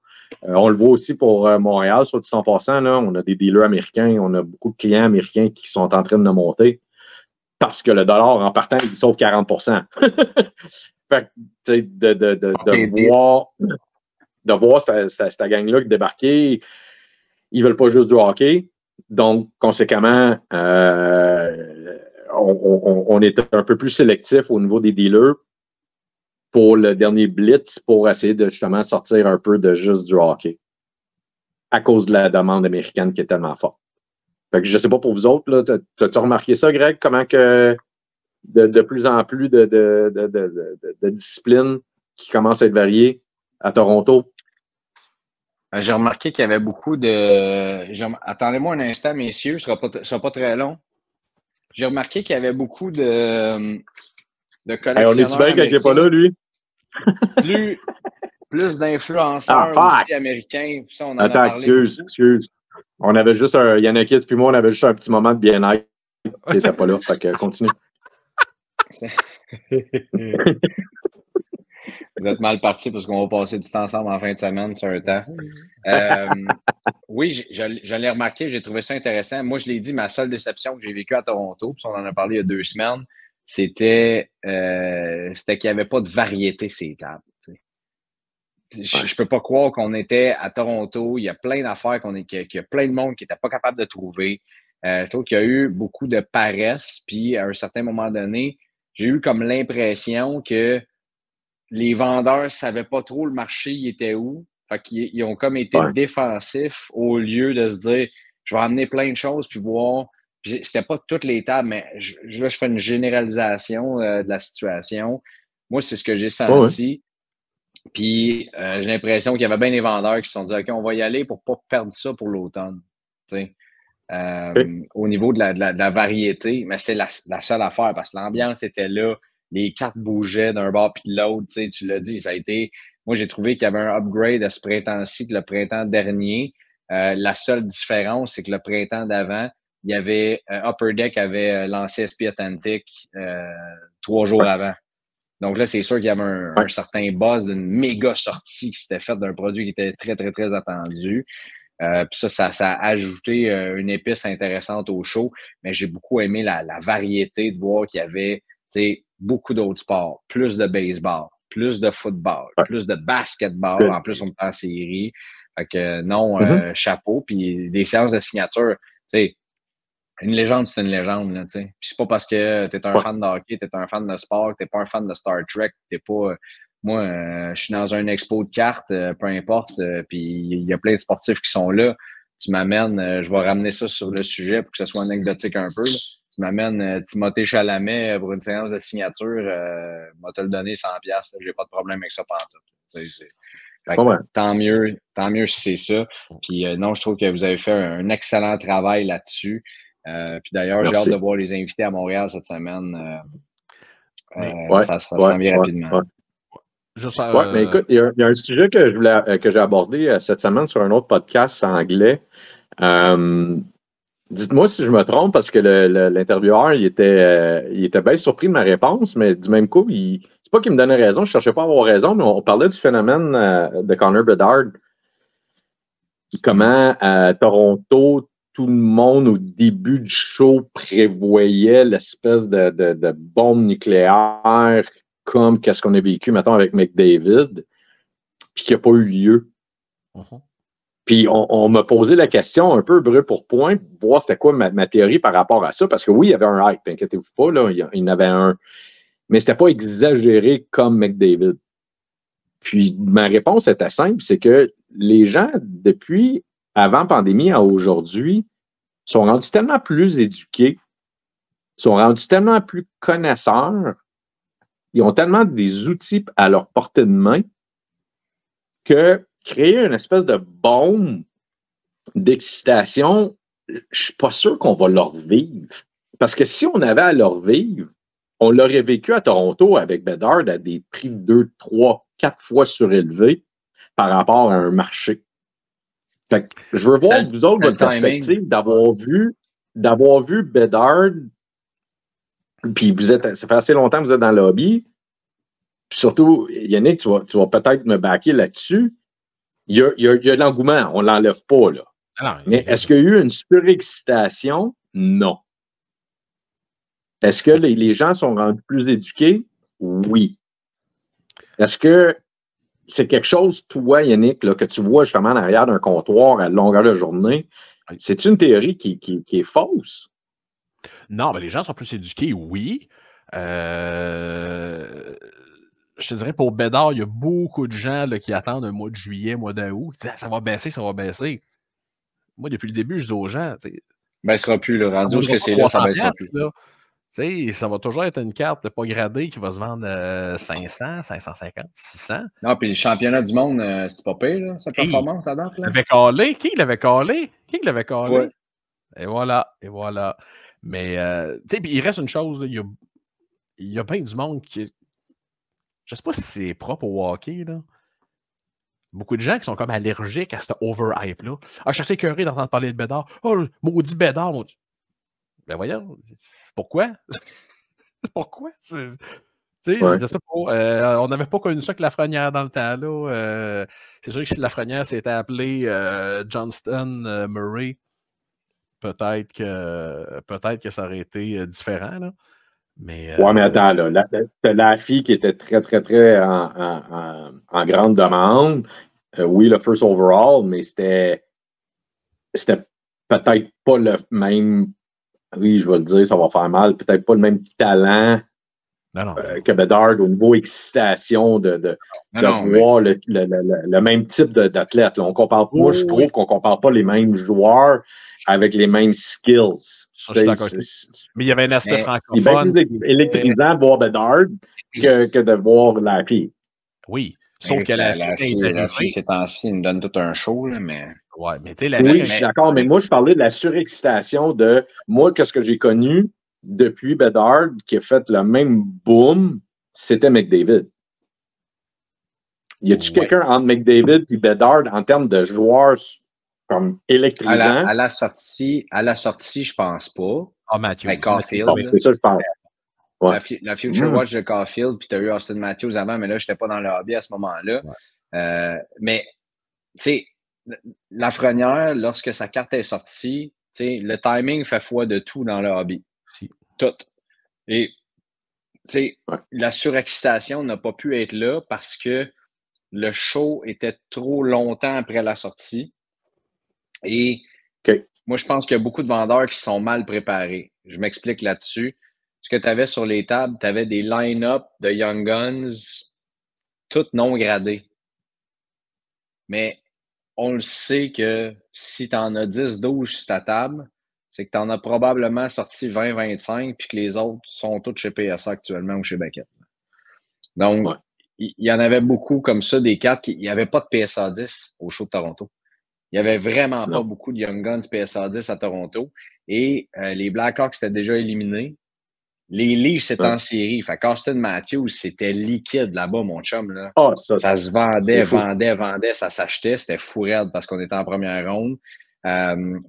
On le voit aussi pour Montréal, soit dit en passant, là, on a des dealers américains, on a beaucoup de clients américains qui sont en train de monter parce que le dollar, en partant, il sauve 40%. Fait que, de voir cette gang-là débarquer, ils veulent pas juste du hockey. Donc, conséquemment, on est un peu plus sélectif au niveau des dealers pour le dernier blitz pour essayer de justement sortir un peu de juste du hockey à cause de la demande américaine qui est tellement forte. Fait que je sais pas pour vous autres, là, t'as-tu remarqué ça, Greg, comment que de plus en plus de disciplines qui commencent à être variées à Toronto? J'ai remarqué qu'il y avait beaucoup de... Attendez-moi un instant, messieurs, ce sera pas très long. J'ai remarqué qu'il y avait beaucoup de collectionneurs. On est-tu bien quand il n'est pas là, lui? Plus d'influenceurs aussi américains. Ça, on en Attends, a parlé excuse. On avait juste Yannakis puis moi, on avait juste un petit moment de bien-être. Il n'était pas là. Fait que continue. Vous êtes mal partis parce qu'on va passer du temps ensemble en fin de semaine sur un temps. Oui, je l'ai remarqué, j'ai trouvé ça intéressant. Moi, je l'ai dit, ma seule déception que j'ai vécue à Toronto, puis on en a parlé il y a 2 semaines, c'était qu'il n'y avait pas de variété ces tables. Je peux pas croire qu'on était à Toronto. Il y a plein d'affaires qu'il y a plein de monde qui n'était pas capable de trouver. Je trouve qu'il y a eu beaucoup de paresse. Puis, à un certain moment donné, j'ai eu comme l'impression que les vendeurs ne savaient pas trop le marché, il était où. Fait qu'ils ont comme été défensifs au lieu de se dire je vais amener plein de choses puis voir. C'était pas toutes les tables, mais là, je fais une généralisation de la situation. Moi, c'est ce que j'ai senti. Puis j'ai l'impression qu'il y avait bien des vendeurs qui se sont dit OK, on va y aller pour ne pas perdre ça pour l'automne. Au niveau de la variété, mais c'est la seule affaire parce que l'ambiance était là, les cartes bougeaient d'un bord puis de l'autre. Tu l'as dit, ça a été. Moi, j'ai trouvé qu'il y avait un upgrade à ce printemps-ci que le printemps dernier. La seule différence, c'est que le printemps d'avant, il y avait Upper Deck avait lancé SP Authentic 3 jours avant. Donc là, c'est sûr qu'il y avait un certain buzz d'une méga sortie qui s'était faite d'un produit qui était très, très, très attendu. Puis ça a ajouté une épice intéressante au show, mais j'ai beaucoup aimé la variété de voir qu'il y avait beaucoup d'autres sports, plus de baseball, plus de football, plus de basketball. En plus, on est en série. Fait que non, chapeau. Puis des séances de signature, une légende, c'est une légende. Là, puis c'est pas parce que tu es un fan de hockey, tu es un fan de sport, tu n'es pas un fan de Star Trek, t'es pas. Moi, je suis dans un expo de cartes, peu importe, puis il y a plein de sportifs qui sont là. Tu m'amènes, je vais ramener ça sur le sujet pour que ce soit anecdotique un peu. Là. Tu m'amènes Timothée Chalamet pour une séance de signature, moi te le donner 100$, j'ai pas de problème avec ça pantoute. Tant mieux si c'est ça. Puis non, je trouve que vous avez fait un excellent travail là-dessus. Puis d'ailleurs, j'ai hâte de voir les invités à Montréal cette semaine. Ça s'en vient rapidement. Mais écoute, il y a un sujet que j'ai abordé cette semaine sur un autre podcast anglais. Dites-moi si je me trompe, parce que l'intervieweur, il était bien surpris de ma réponse, mais du même coup, c'est pas qu'il me donnait raison, je cherchais pas à avoir raison, mais on parlait du phénomène de Connor Bedard. Comment à Toronto, tout le monde au début du show prévoyait l'espèce de bombe nucléaire comme qu'est-ce qu'on a vécu, mettons, avec McDavid, puis qui n'a pas eu lieu. Puis on m'a posé la question un peu brûle pour point, pour voir c'était quoi ma théorie par rapport à ça, parce que oui, il y avait un hype, inquiétez-vous pas, là, il y en avait un, mais c'était pas exagéré comme McDavid. Puis ma réponse était simple, c'est que les gens, depuis avant pandémie à aujourd'hui, sont rendus tellement plus éduqués, sont rendus tellement plus connaisseurs, ils ont tellement des outils à leur portée de main que créer une espèce de bombe d'excitation, je ne suis pas sûr qu'on va leur vivre. Parce que si on avait à leur vivre, on l'aurait vécu à Toronto avec Bedard à des prix 2, 3, 4 fois surélevés par rapport à un marché. Fait que je veux voir, vous autres, votre perspective d'avoir vu Bedard, puis ça fait assez longtemps que vous êtes dans le lobby. Puis surtout, Yannick, tu vas peut-être me backer là-dessus. Il y a de l'engouement, on ne l'enlève pas, là. Mais est-ce qu'il y a eu une surexcitation? Non. Est-ce que les gens sont rendus plus éduqués? Oui. Est-ce que c'est quelque chose, toi, Yannick, là, que tu vois justement en arrière d'un comptoir à longueur de journée? C'est une théorie qui est fausse? Non, mais les gens sont plus éduqués, oui. Je te dirais, pour Bedard, il y a beaucoup de gens là, qui attendent un mois de juillet, mois d'août. Ils disent, ça va baisser, ça va baisser. Moi, depuis le début, je dis aux gens, ben, ce sera plus le rendu où c'est là, ça baissera plus. Là. Ça va toujours être une carte pas gradée qui va se vendre 500, 550, 600. Non, puis le championnat du monde, c'est pas pire, là, sa performance à date. Là. Qui l'avait calé? Ouais. Et voilà. Mais, puis il reste une chose, il y a bien du monde qui... Je sais pas si c'est propre au hockey, là. Beaucoup de gens qui sont comme allergiques à cette over-hype-là. Ah, je suis assez écœuré d'entendre parler de Bedard. Oh, le maudit Bedard. Ben voyons, pourquoi? Pourquoi? Je sais pas. On n'avait pas connu ça que Lafrenière dans le temps, là. C'est sûr que si Lafrenière s'était appelé Johnston Murray, peut-être que ça aurait été différent, là. Mais attends, là. T'as la fille qui était très, très, très en grande demande. Oui, le first overall, mais c'était peut-être pas le même. Oui, je vais le dire, ça va faire mal. Peut-être pas le même talent que Bedard au niveau excitation de voir le même type d'athlète. Moi, je trouve qu'on ne compare pas les mêmes joueurs avec les mêmes skills. Ça, je suis d'accord. Mais il y avait un aspect francophone. C'est bien plus électrisant de voir Bedard que de voir la fille. Oui. Sauf que la fille, ces temps-ci, me donne tout un show, là, mais... Ouais, mais tu sais, oui, je suis d'accord, mais moi, je parlais de la surexcitation de... Moi, qu'est-ce que j'ai connu depuis Bedard qui a fait le même boom, c'était McDavid. Y a-tu quelqu'un entre McDavid et Bedard en termes de joueurs comme électrisants? À la sortie, je pense pas. Ah, Matthews. Caulfield. C'est ça, je parle. Ouais. La Future Watch de Caulfield, puis tu as eu Austin Matthews avant, mais là, je n'étais pas dans le hobby à ce moment-là. Ouais. Mais, tu sais, Lafrenière, lorsque sa carte est sortie, tu sais, le timing fait foi de tout dans le hobby. Si. Tout. Et, tu sais, la surexcitation n'a pas pu être là parce que le show était trop longtemps après la sortie. Et moi, je pense qu'il y a beaucoup de vendeurs qui sont mal préparés. Je m'explique là-dessus. Ce que tu avais sur les tables, tu avais des line-up de Young Guns toutes non gradées. Mais on le sait que si tu en as 10-12 sur ta table, c'est que tu en as probablement sorti 20-25 puis que les autres sont tous chez PSA actuellement ou chez Beckett. Donc, il y en avait beaucoup comme ça, des cartes. Il n'y avait pas de PSA 10 au show de Toronto. Il n'y avait vraiment pas beaucoup de Young Guns PSA 10 à Toronto. Et les Blackhawks étaient déjà éliminés. Les Leafs, c'était en série. Fait qu'Austin Matthews, c'était liquide là-bas, mon chum. Là. Ça se vendait, ça s'achetait. C'était fou raide parce qu'on était en première ronde.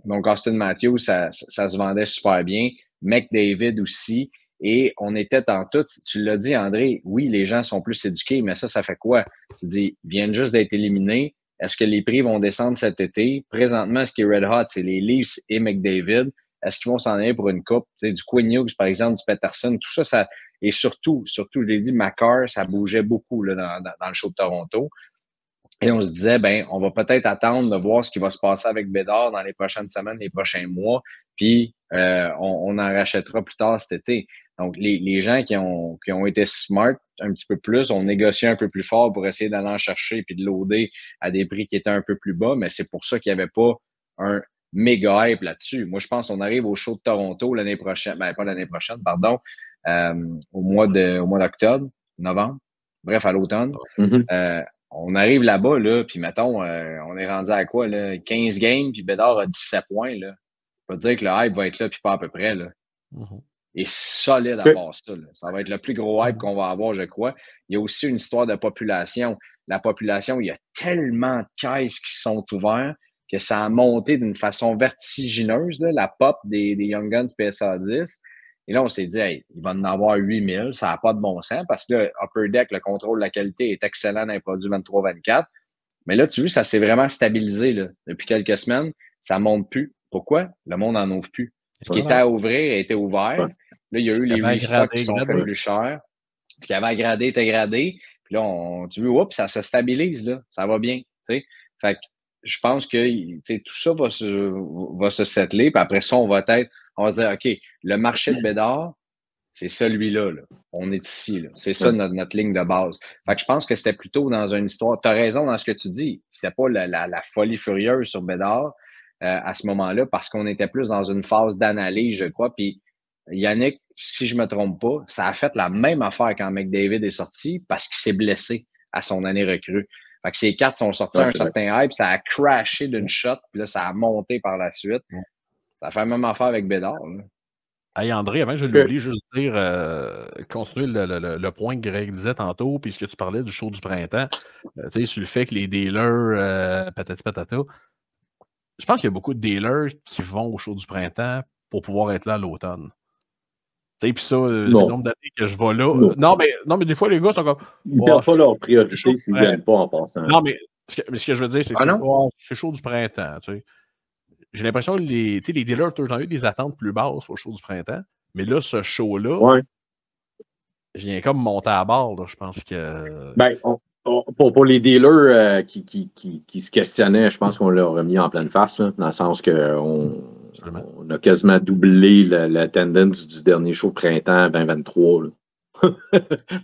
Donc, Austin Matthews, ça se vendait super bien. McDavid aussi. Et on était en tout, tu l'as dit, André, oui, les gens sont plus éduqués, mais ça fait quoi? Tu dis, ils viennent juste d'être éliminés. Est-ce que les prix vont descendre cet été? Présentement, ce qui est red hot, c'est les Leafs et McDavid. Est-ce qu'ils vont s'en aller pour une coupe? Tu sais, du Quinn Hughes, par exemple, du Peterson, tout ça, et surtout, je l'ai dit, Makar, ça bougeait beaucoup là, dans le show de Toronto. Et on se disait, ben, on va peut-être attendre de voir ce qui va se passer avec Bédard dans les prochaines semaines, les prochains mois, puis on en rachètera plus tard cet été. Donc, les gens qui ont été smart un petit peu plus, ont négocié un peu plus fort pour essayer d'aller en chercher puis de loader à des prix qui étaient un peu plus bas, mais c'est pour ça qu'il n'y avait pas un méga hype là-dessus. Moi, je pense qu'on arrive au show de Toronto l'année prochaine, ben pas l'année prochaine, pardon, au mois d'octobre, novembre, bref, à l'automne. On arrive là-bas, là, puis mettons, on est rendu à quoi, là? 15 games, puis Bédard a 17 points, là. Je peux te dire que le hype va être là, puis pas à peu près, là. Et solide à part ça, là. Ça va être le plus gros hype qu'on va avoir, je crois. Il y a aussi une histoire de population. La population, il y a tellement de caisses qui sont ouvertes que ça a monté d'une façon vertigineuse, là, la pop des Young Guns PSA 10. Et là, on s'est dit, hey, il va en avoir 8000, ça n'a pas de bon sens, parce que là, Upper Deck, le contrôle de la qualité est excellent dans les produits 23-24. Mais là, tu vois, ça s'est vraiment stabilisé là. Depuis quelques semaines. Ça ne monte plus. Pourquoi? Le monde n'en ouvre plus. Ce qui était à ouvrir a été ouvert. Là, il y a eu les restocks qui sont faits plus chers. Ce qui avait à grader était gradé. Puis là, tu vois, oups, ça se stabilise, là. Ça va bien. T'sais. Fait que je pense que tout ça va se settler. Puis après ça, on va se dire, OK, le marché de Bédard, c'est celui-là. Là. On est ici. Là. C'est ça notre ligne de base. Fait que je pense que c'était plutôt dans une histoire. Tu as raison dans ce que tu dis. C'était pas la folie furieuse sur Bédard à ce moment-là, parce qu'on était plus dans une phase d'analyse, je crois. Puis Yannick, si je me trompe pas, ça a fait la même affaire quand McDavid est sorti parce qu'il s'est blessé à son année recrue. Fait que ces cartes sont sorties à un certain hype, ça a crashé d'une shot, puis là, ça a monté par la suite. Ça a fait la même affaire avec Bédard. Là. Hey André, avant que je l'oublie, juste dire, continuer le point que Greg disait tantôt, puis ce que tu parlais du show du printemps, tu sais, sur le fait que les dealers, patati patata, je pense qu'il y a beaucoup de dealers qui vont au show du printemps pour pouvoir être là à l'automne. Tu sais, puis ça, le nombre d'années que je vais là. Non, mais des fois, les gars sont comme. Ils ne perdent pas leur priorité s'ils ne viennent pas en passant. Non, mais ce que je veux dire, c'est que c'est chaud du printemps. Tu sais. J'ai l'impression que les dealers ont toujours eu des attentes plus basses pour le show du printemps. Mais là, ce show-là, je viens comme monter à bord. Là, je pense que. Ben, pour les dealers qui se questionnaient, je pense qu'on l'a remis en pleine face, là, dans le sens qu'on a quasiment doublé l'attendance du dernier show printemps 2023. Là.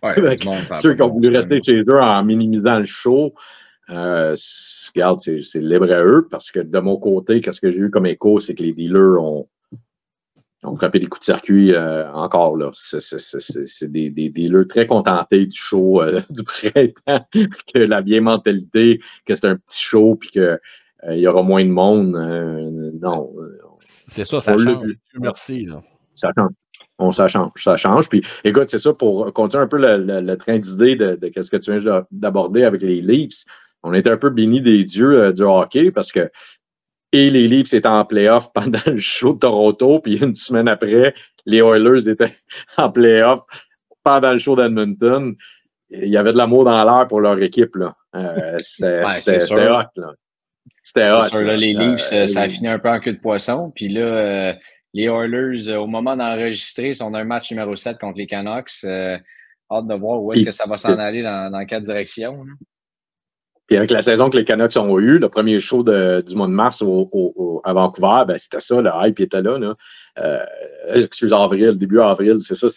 Ouais, du monde, ça a ceux pas qui ont de bon voulu sens, rester là. chez eux en minimisant le show, regarde, c'est libre à eux, parce que de mon côté, qu'est-ce que j'ai eu comme écho, c'est que les dealers ont frappé des coups de circuit encore, là. C'est des dealers très contentés du show du printemps, que la vieille mentalité, que c'est un petit show, puis que il y aura moins de monde. Non. C'est ça, ça change. Merci. Là. Ça change. Ça change. Puis, écoute, c'est ça, pour continuer un peu le train d'idées de ce que tu viens d'aborder avec les Leafs. On est un peu bénis des dieux du hockey parce que et les Leafs étaient en playoff pendant le show de Toronto, puis une semaine après, les Oilers étaient en playoff pendant le show d'Edmonton. Il y avait de l'amour dans l'air pour leur équipe. Là. C'était hot. Là. C'était hot. Sûr, là, les Leafs, ça a fini un peu en queue de poisson. Puis là, les Oilers, au moment d'enregistrer, sont dans un match numéro 7 contre les Canucks. Hâte de voir où est-ce que ça va s'en aller dans quelle direction. Là. Puis avec la saison que les Canucks ont eue, le premier show du mois de mars à Vancouver, ben c'était ça, le hype était là. Avril, début avril, c'est ça.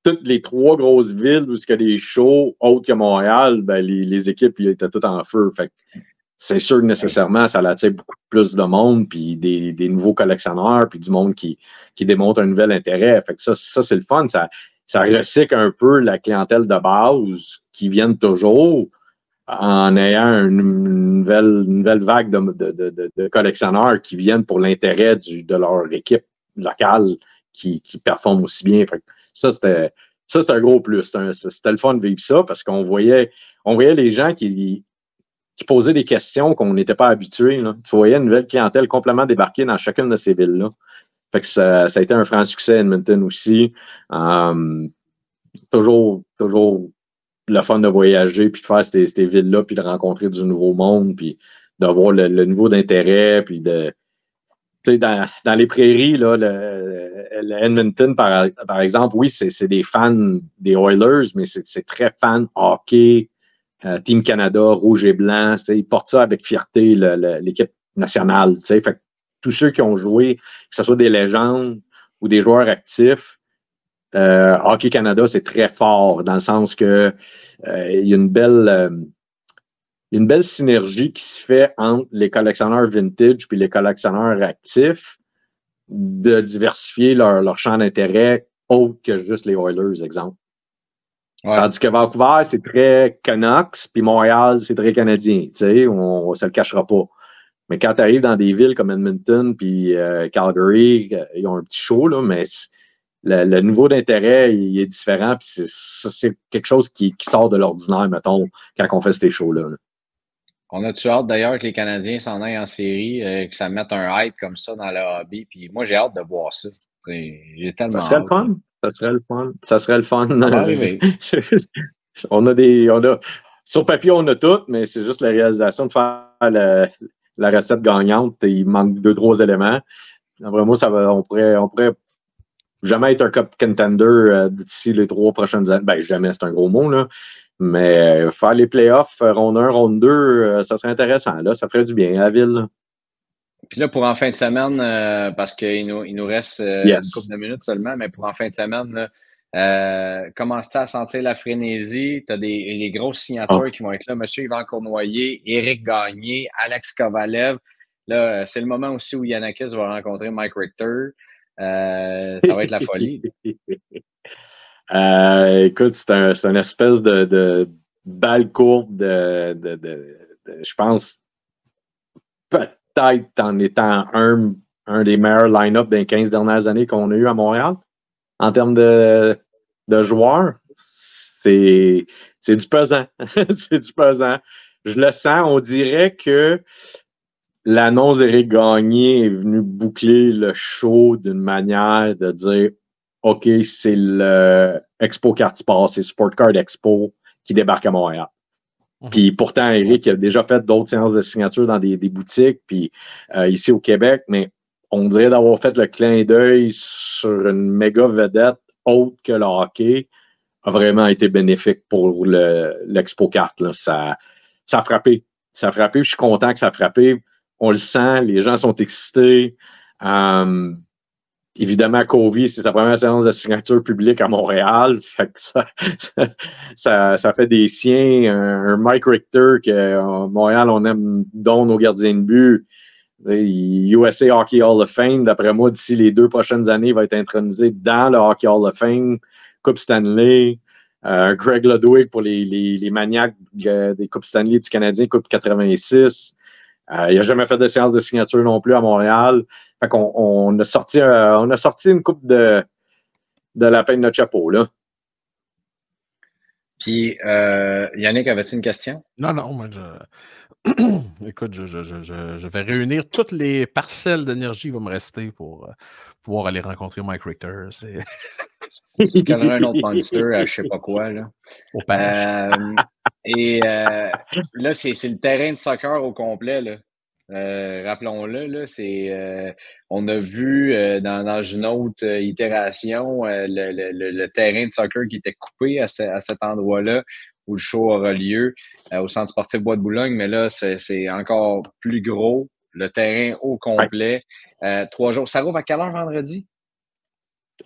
Toutes les 3 grosses villes où il y a des shows autres que Montréal, ben les équipes étaient toutes en feu. Fait que c'est sûr que nécessairement, ça attire beaucoup plus de monde, puis des nouveaux collectionneurs, puis du monde qui démontre un nouvel intérêt. Fait que ça c'est le fun. Ça recycle un peu la clientèle de base qui viennent toujours en ayant une nouvelle vague de collectionneurs qui viennent pour l'intérêt de leur équipe locale qui performe aussi bien. Fait que ça, c'était un gros plus. C'était le fun de vivre ça parce qu'on voyait les gens qui posaient des questions qu'on n'était pas habitués. Là. Tu voyais une nouvelle clientèle complètement débarquer dans chacune de ces villes-là. Fait que ça a été un franc succès à Edmonton aussi. Toujours le fun de voyager, puis de faire ces villes-là, puis de rencontrer du nouveau monde, puis d'avoir le niveau d'intérêt, puis dans les prairies, là, le Edmonton, par exemple, oui, c'est des fans des Oilers, mais c'est très fan hockey, Team Canada, rouge et blanc, ils portent ça avec fierté, l'équipe nationale. Fait que tous ceux qui ont joué, que ce soit des légendes ou des joueurs actifs, Hockey Canada, c'est très fort dans le sens que il y a une belle synergie qui se fait entre les collectionneurs vintage et les collectionneurs actifs de diversifier leur champ d'intérêt autre que juste les Oilers, exemple. Ouais. Tandis que Vancouver, c'est très Canucks, puis Montréal, c'est très Canadien. On ne se le cachera pas. Mais quand tu arrives dans des villes comme Edmonton puis Calgary, ils ont un petit show, là, mais le niveau d'intérêt il est différent. Puis c'est quelque chose qui sort de l'ordinaire, mettons, quand on fait ces shows-là. Là. On a-tu hâte d'ailleurs que les Canadiens s'en aillent en série, que ça mette un hype comme ça dans le hobby? Puis moi, j'ai hâte de voir ça. J'ai tellement ça serait hâte. Le fun. Ça serait le fun. Ça va arriver. on a sur papier, on a tout, mais c'est juste la réalisation de faire la recette gagnante. Il manque 2-3 éléments. Vraiment, on pourrait jamais être un cup contender d'ici les 3 prochaines années. Ben, jamais, c'est un gros mot, là. Mais faire les playoffs, ronde 1, ronde 2, ça serait intéressant. Là, ça ferait du bien à la ville. Là. Puis là, pour en fin de semaine, parce qu'il nous reste une couple de minutes seulement, mais pour en fin de semaine, commences-tu à sentir la frénésie? Tu as les grosses signatures qui vont être là. Monsieur Yvan Cournoyer, Éric Gagné, Alex Kovalev. Là, c'est le moment aussi où Yanakis va rencontrer Mike Richter. Ça va être la folie. Écoute, c'est une espèce de balle courbe je pense, peut-être en étant un des meilleurs line-up des 15 dernières années qu'on a eu à Montréal. En termes de joueurs, c'est du pesant. C'est du pesant. Je le sens. On dirait que l'annonce d'Éric Gagné est venue boucler le show d'une manière de dire OK, c'est le Expo Card Sport, c'est Sport Card Expo qui débarque à Montréal. Puis pourtant, Éric a déjà fait d'autres séances de signature dans des boutiques, puis ici au Québec, mais on dirait d'avoir fait le clin d'œil sur une méga vedette autre que le hockey a vraiment été bénéfique pour l'Expo Card. Là. Ça a frappé. Ça a frappé, je suis content que ça a frappé. On le sent, les gens sont excités. évidemment, Kobe, c'est sa première séance de signature publique à Montréal. Fait que ça fait des siens. Un Mike Richter, que Montréal, on aime donc nos gardiens de but. USA Hockey Hall of Fame, d'après moi, d'ici les 2 prochaines années, il va être intronisé dans le Hockey Hall of Fame. Coupe Stanley, Greg Ludwig pour les maniaques des Coupes Stanley du Canadien, Coupe 86. Il n'a jamais fait de séance de signature non plus à Montréal. Fait qu'on on a sorti une coupe de lapin de notre chapeau, là. Puis, Yannick, avais-tu une question? Non, moi, écoute, je vais réunir toutes les parcelles d'énergie qui vont me rester pour pouvoir aller rencontrer Mike Richter. Tu connais un autre monster à je sais pas quoi, là. Au pêche. Là, c'est le terrain de soccer au complet, là. Rappelons-le, là, on a vu dans une autre itération le terrain de soccer qui était coupé à cet endroit-là où le show aura lieu au Centre sportif Bois de Boulogne, mais là, c'est encore plus gros, le terrain au complet. 3 jours. Ça rouvre à quelle heure vendredi?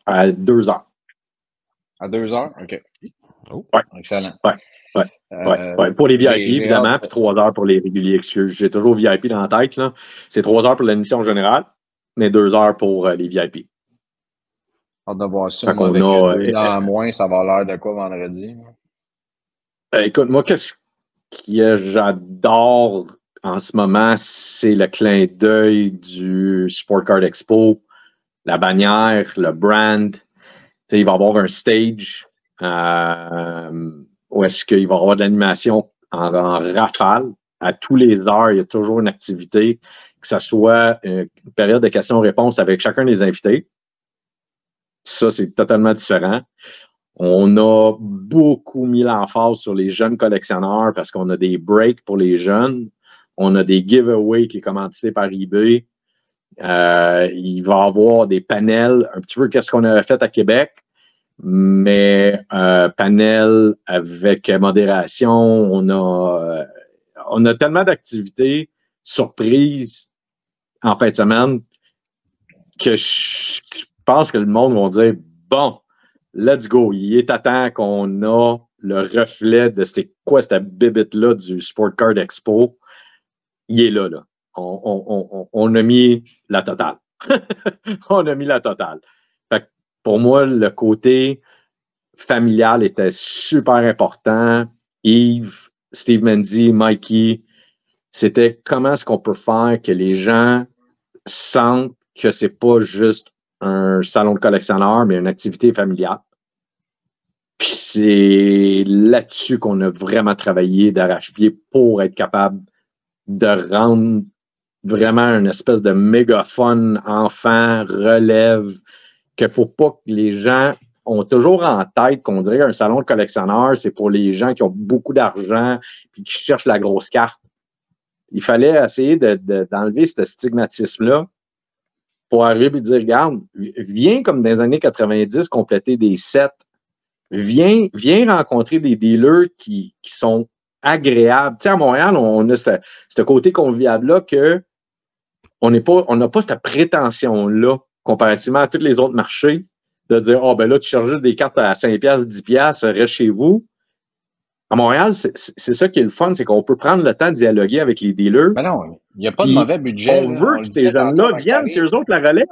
À 2 heures. À 2 heures? OK. Oh. Ouais. Excellent. Ouais. Pour les VIP, évidemment, puis 3 heures pour les réguliers, excuse. J'ai toujours VIP dans la tête, là. C'est 3 heures pour l'émission générale, mais 2 heures pour les VIP. Hâte de voir ça. Moi, avec 2 heures à moins, ça va l'air de quoi vendredi? Écoute, moi, qu'est-ce que j'adore en ce moment, c'est le clin d'œil du Sport Card Expo, la bannière, le brand. Il va y avoir un stage où est-ce qu'il va y avoir de l'animation en rafale. À tous les heures, il y a toujours une activité, que ce soit une période de questions-réponses avec chacun des invités. Ça, c'est totalement différent. On a beaucoup mis l'emphase sur les jeunes collectionneurs parce qu'on a des breaks pour les jeunes. On a des giveaways qui est commandité par eBay. Il va y avoir des panels, un petit peu qu'est-ce qu'on avait fait à Québec, mais panel avec modération. On a tellement d'activités surprises en fin de semaine que je pense que le monde va dire bon, let's go. Il est à temps qu'on a le reflet de c'était quoi cette bibite-là du Sport Card Expo. Il est là. On a mis la totale. On a mis la totale. Fait que pour moi, le côté familial était super important. Yves, Steve Mendy, Mikey, c'était comment est-ce qu'on peut faire que les gens sentent que c'est pas juste un salon de collectionneur, mais une activité familiale. Puis c'est là-dessus qu'on a vraiment travaillé d'arrache-pied pour être capable de rendre vraiment une espèce de mégaphone enfant, relève, qu'il faut pas que les gens ont toujours en tête qu'on dirait un salon de collectionneur, c'est pour les gens qui ont beaucoup d'argent et qui cherchent la grosse carte. Il fallait essayer d'enlever ce stigmatisme-là pour arriver et dire, regarde, viens comme dans les années 90 compléter des sets. Viens rencontrer des dealers qui sont agréables. Tu sais, à Montréal, on a ce côté convivial-là que on n'a pas cette prétention-là comparativement à tous les autres marchés de dire, ben là, tu charges des cartes à 5$, 10$, reste chez vous. À Montréal, c'est ça qui est le fun, c'est qu'on peut prendre le temps de dialoguer avec les dealers. Mais non, il n'y a pas de mauvais budget. On veut que ces jeunes-là viennent, c'est eux autres la relève.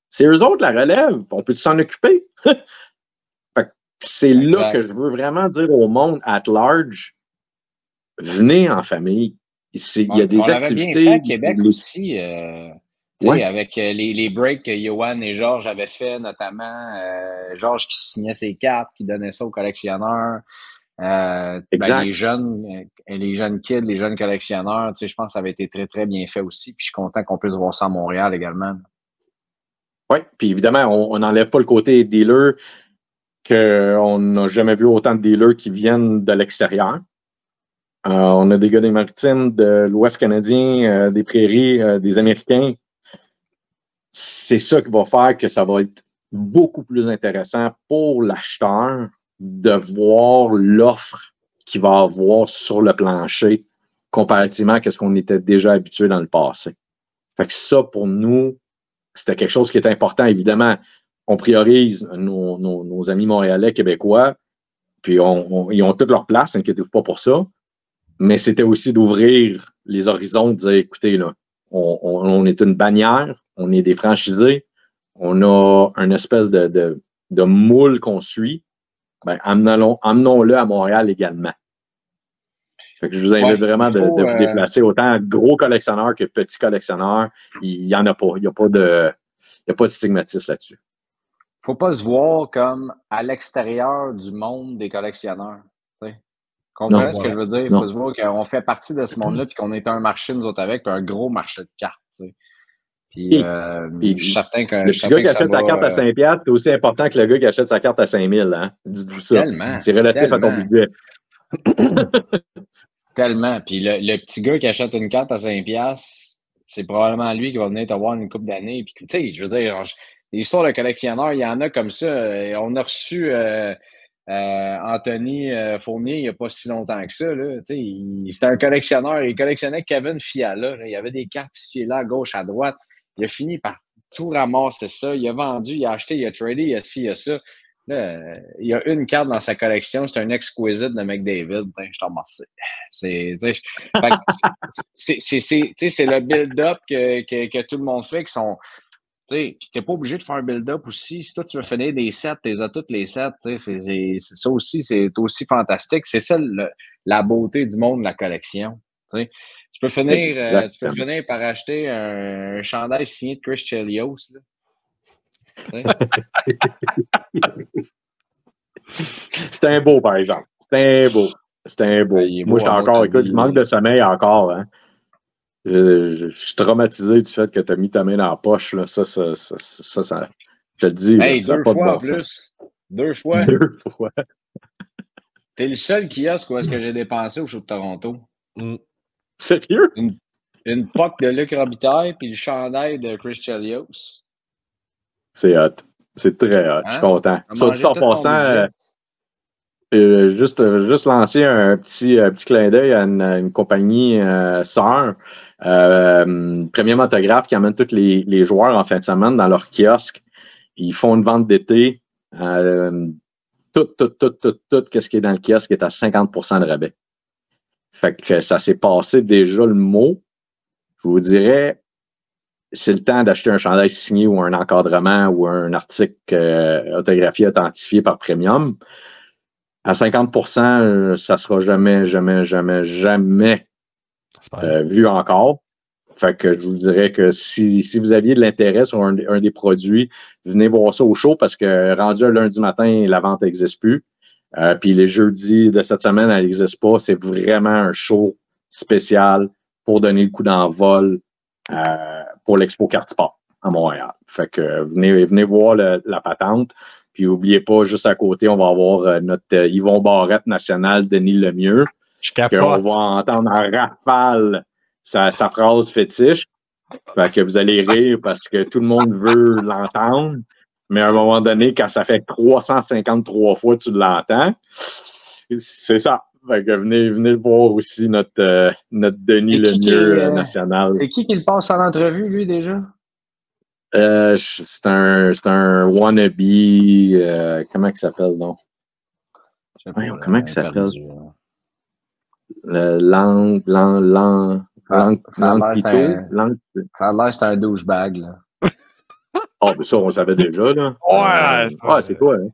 C'est eux autres la relève. On peut s'en occuper. C'est là que je veux vraiment dire au monde at large, venez en famille. Il y a des activités. Bien fait à Québec aussi, avec les breaks que Johan et Georges avaient fait, notamment Georges qui signait ses cartes, qui donnait ça aux collectionneurs. Les jeunes kids, les jeunes collectionneurs, je pense que ça avait été très, très bien fait aussi. Puis je suis content qu'on puisse voir ça à Montréal également. Oui, puis évidemment, on n'enlève pas le côté dealer, qu'on n'a jamais vu autant de dealers qui viennent de l'extérieur. On a des gars des Maritimes, de l'Ouest canadien, des Prairies, des Américains. C'est ça qui va faire que ça va être beaucoup plus intéressant pour l'acheteur de voir l'offre qu'il va avoir sur le plancher comparativement à ce qu'on était déjà habitué dans le passé. Fait que ça, pour nous, c'était quelque chose qui est important, évidemment. On priorise nos amis montréalais, québécois, puis ils ont toute leur place, inquiétez-vous pas pour ça. Mais c'était aussi d'ouvrir les horizons, de dire, écoutez, là, on est une bannière, on est des franchisés, on a une espèce de moule qu'on suit. Ben, amenons-le à Montréal également. Fait que je vous invite vraiment de vous déplacer, autant gros collectionneurs que petits collectionneurs. Il n'y en a pas. Il n'y a pas de stigmatisme là-dessus. Faut pas se voir comme à l'extérieur du monde des collectionneurs. T'sais. Comprenez ce que je veux dire? Il faut se voir qu'on fait partie de ce monde-là puis qu'on est un marché, nous autres, avec, puis un gros marché de cartes. T'sais. Puis, je suis certain que. Le petit gars qui achète sa carte à 5$, c'est aussi important que le gars qui achète sa carte à 5000$. Hein? Dites-vous ça. C'est relatif à ton budget. Tellement. Puis le petit gars qui achète une carte à 5$, c'est probablement lui qui va venir te voir une couple d'années. Puis, tu sais, je veux dire, les histoires de collectionneurs, il y en a comme ça. On a reçu Anthony Fournier il n'y a pas si longtemps que ça. C'était un collectionneur. Il collectionnait Kevin Fiala. Là. Il y avait des cartes ici et là, à gauche, à droite. Il a fini par tout ramasser ça. Il a vendu, il a acheté, il a tradé, il a ci, il a ça. Là, il y a une carte dans sa collection, c'est un Exquisite de McDavid. Je t'en remercie. C'est le build-up que tout le monde fait qui sont. Puis t'es pas obligé de faire un build-up aussi. Si toi tu veux finir des sets, t'es à toutes les sets. C'est ça aussi, c'est aussi fantastique. C'est ça la beauté du monde de la collection. Tu peux finir par acheter un chandail signé de Chris Chelios. C'est un beau, par exemple. C'est un beau. Moi, je suis encore, écoute, je manque de sommeil encore. Hein. Je suis traumatisé du fait que tu as mis ta main dans la poche. Là. Ça, je te le dis. Hey, là, deux fois en plus. Deux fois. T'es le seul kiosque où est-ce que j'ai dépensé au show de Toronto. Sérieux? Une POC de Luc Robitaille puis le chandail de Chris Chelios. C'est hot. C'est très hot. Je suis content. Ça dit en passant, juste lancer un petit clin d'œil à une compagnie sœur, Premium Autographe, qui amène tous les joueurs en fin de semaine dans leur kiosque. Ils font une vente d'été. Tout ce qui est dans le kiosque est à 50% de rabais. Fait que ça s'est passé déjà le mot. Je vous dirais, c'est le temps d'acheter un chandail signé ou un encadrement ou un article autographié, authentifié par Premium. À 50%, ça sera jamais vu encore. Fait que je vous dirais que si vous aviez de l'intérêt sur un des produits, venez voir ça au show parce que rendu un lundi matin, la vente n'existe plus. Puis les jeudis de cette semaine, elle n'existe pas. C'est vraiment un show spécial pour donner le coup d'envol pour l'Expo Cartiport à Montréal. Fait que venez voir la patente. Puis n'oubliez pas, juste à côté, on va avoir notre Yvon Barrette national, Denis Lemieux. On va entendre en rafale sa phrase fétiche. Fait que vous allez rire parce que tout le monde veut l'entendre. Mais à un moment donné, quand ça fait 353 fois que tu l'entends, c'est ça. Fait que venez voir aussi notre Denis Lemieux national. C'est qui le passe en entrevue, lui, déjà? C'est un wannabe. Comment il s'appelle, non? Comment il s'appelle? Langue Ça a l'air c'est un douchebag, là. Ah, mais ça, on savait déjà, là. Ouais, c'est toi, hein.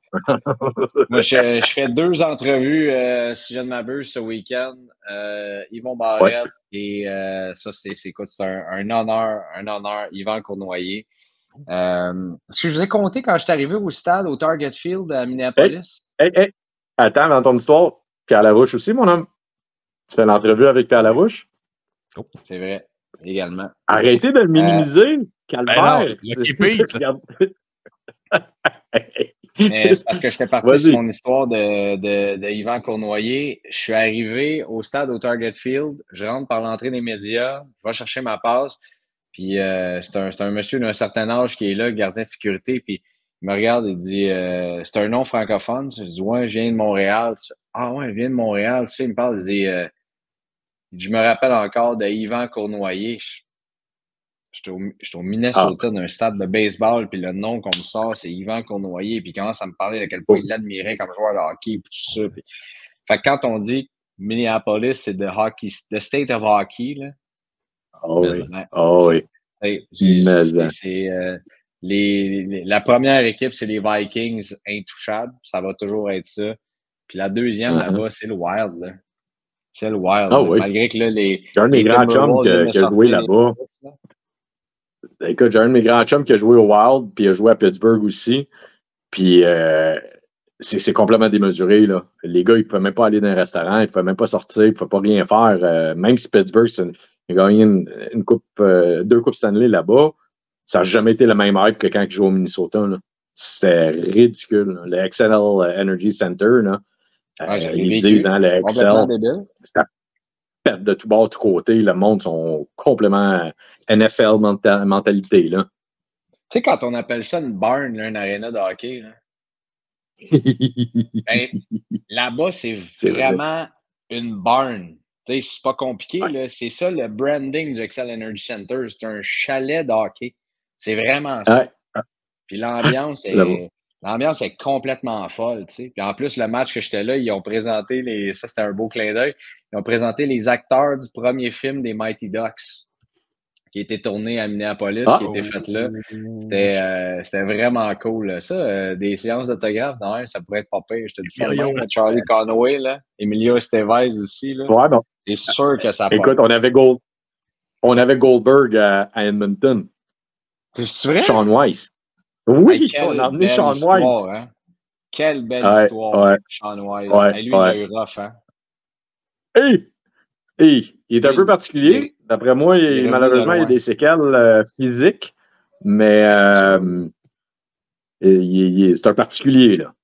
Moi, je fais 2 entrevues, si je ne m'abuse, ce week-end. Yvon Barrette et ça, c'est quoi? C'est un honneur, Yvan Cournoyer. Est-ce que je vous ai compté quand je suis arrivé au stade, au Target Field à Minneapolis? Hey. Attends, dans ton histoire, Pierre Larouche aussi, mon homme. Tu fais l'entrevue avec Pierre Larouche? Oh, c'est vrai, également. Arrêtez de le minimiser, Calvaire. C'est parce que j'étais parti sur mon histoire de Yvan Cournoyer. Je suis arrivé au stade au Target Field. Je rentre par l'entrée des médias. Je vais chercher ma passe. Puis c'est un monsieur d'un certain âge qui est là, gardien de sécurité. Puis il me regarde et dit c'est un nom francophone. Je dis ouais, je viens de Montréal. Ah ouais, je viens de Montréal. Tu sais, il me parle, il dit je me rappelle encore de Yvan Cournoyer. J'étais au Minnesota d'un stade de baseball, puis le nom qu'on me sort, c'est Yvan Cournoyer, puis il commence à me parler de quel point il l'admirait comme joueur de hockey, puis tout ça. Puis... Fait que quand on dit Minneapolis, c'est the state of hockey, là. La première équipe, c'est les Vikings intouchables. Ça va toujours être ça. Puis la deuxième, là-bas, c'est le Wild, là. C'est le Wild. Oui. Malgré que là, j'ai un de mes grands chums qui a joué là-bas. Écoute, j'ai un de mes grands chums qui a joué au Wild, puis il a joué à Pittsburgh aussi. Puis c'est complètement démesuré, là. Les gars, ils ne pouvaient même pas aller dans un restaurant, ils ne pouvaient même pas sortir, ils ne pouvaient pas rien faire. Même si Pittsburgh, il a gagné une coupe, 2 coupes Stanley là-bas, ça n'a jamais été le même hype que quand ils jouent au Minnesota, là. C'était ridicule, là. Le XL Energy Center, là. Ils disent, hein, le XL, ça pète de tout bord, de tout côté. Le monde sont complètement NFL mentalité, là. Tu sais, quand on appelle ça une barn, là, une aréna de hockey, là, ben, là-bas, c'est vraiment une barn. Tu sais, c'est pas compliqué, là. C'est ça le branding du XL Energy Center. C'est un chalet de hockey. C'est vraiment ça. Puis l'ambiance est complètement folle, tu sais. Puis en plus, le match que j'étais là, ils ont présenté ça, c'était un beau clin d'œil. Ils ont présenté les acteurs du premier film des Mighty Ducks qui a été tourné à Minneapolis, qui a été fait là. C'était vraiment cool, là. Ça, des séances d'autographes, ça pourrait être pas pire. Je te dis ça même, Charlie Conway, là. Emilio Estevez aussi, là. Ouais, bon. C'est sûr que ça Écoute, on avait Goldberg à Edmonton. C'est vrai? Sean Weiss. Oui, on a emmené Sean Weiss. Hein? Quelle belle histoire, Sean Weiss. Lui, il a eu rough, hein? Il est un peu particulier. D'après moi, malheureusement, il y a des séquelles physiques, mais c'est un particulier, là.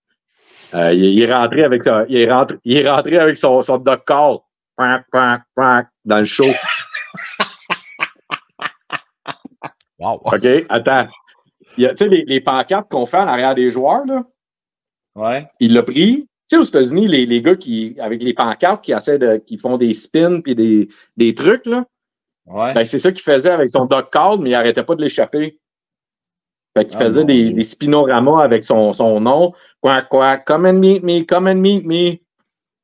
Il est rentré avec son duck call dans le show. Wow. OK, attends. Tu sais, les pancartes qu'on fait en arrière des joueurs, là, ouais. Il l'a pris. Tu sais, aux États-Unis, les gars avec les pancartes qui font des spins puis des trucs, là, ben, c'est ça qu'il faisait avec son duck call, mais il n'arrêtait pas de l'échapper. Fait qu'il faisait des spinoramas avec son nom. Come and meet me.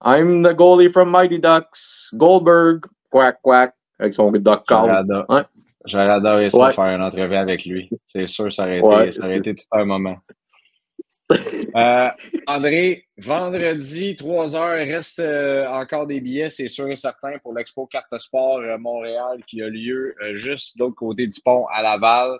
I'm the goalie from Mighty Ducks. Goldberg, avec son duck call. J'aurais adoré ça, faire une entrevue avec lui. C'est sûr, ça aurait été tout un moment. André, vendredi, 3h, reste encore des billets, c'est sûr et certain, pour l'Expo Carte Sport Montréal qui a lieu juste de l'autre côté du pont à Laval.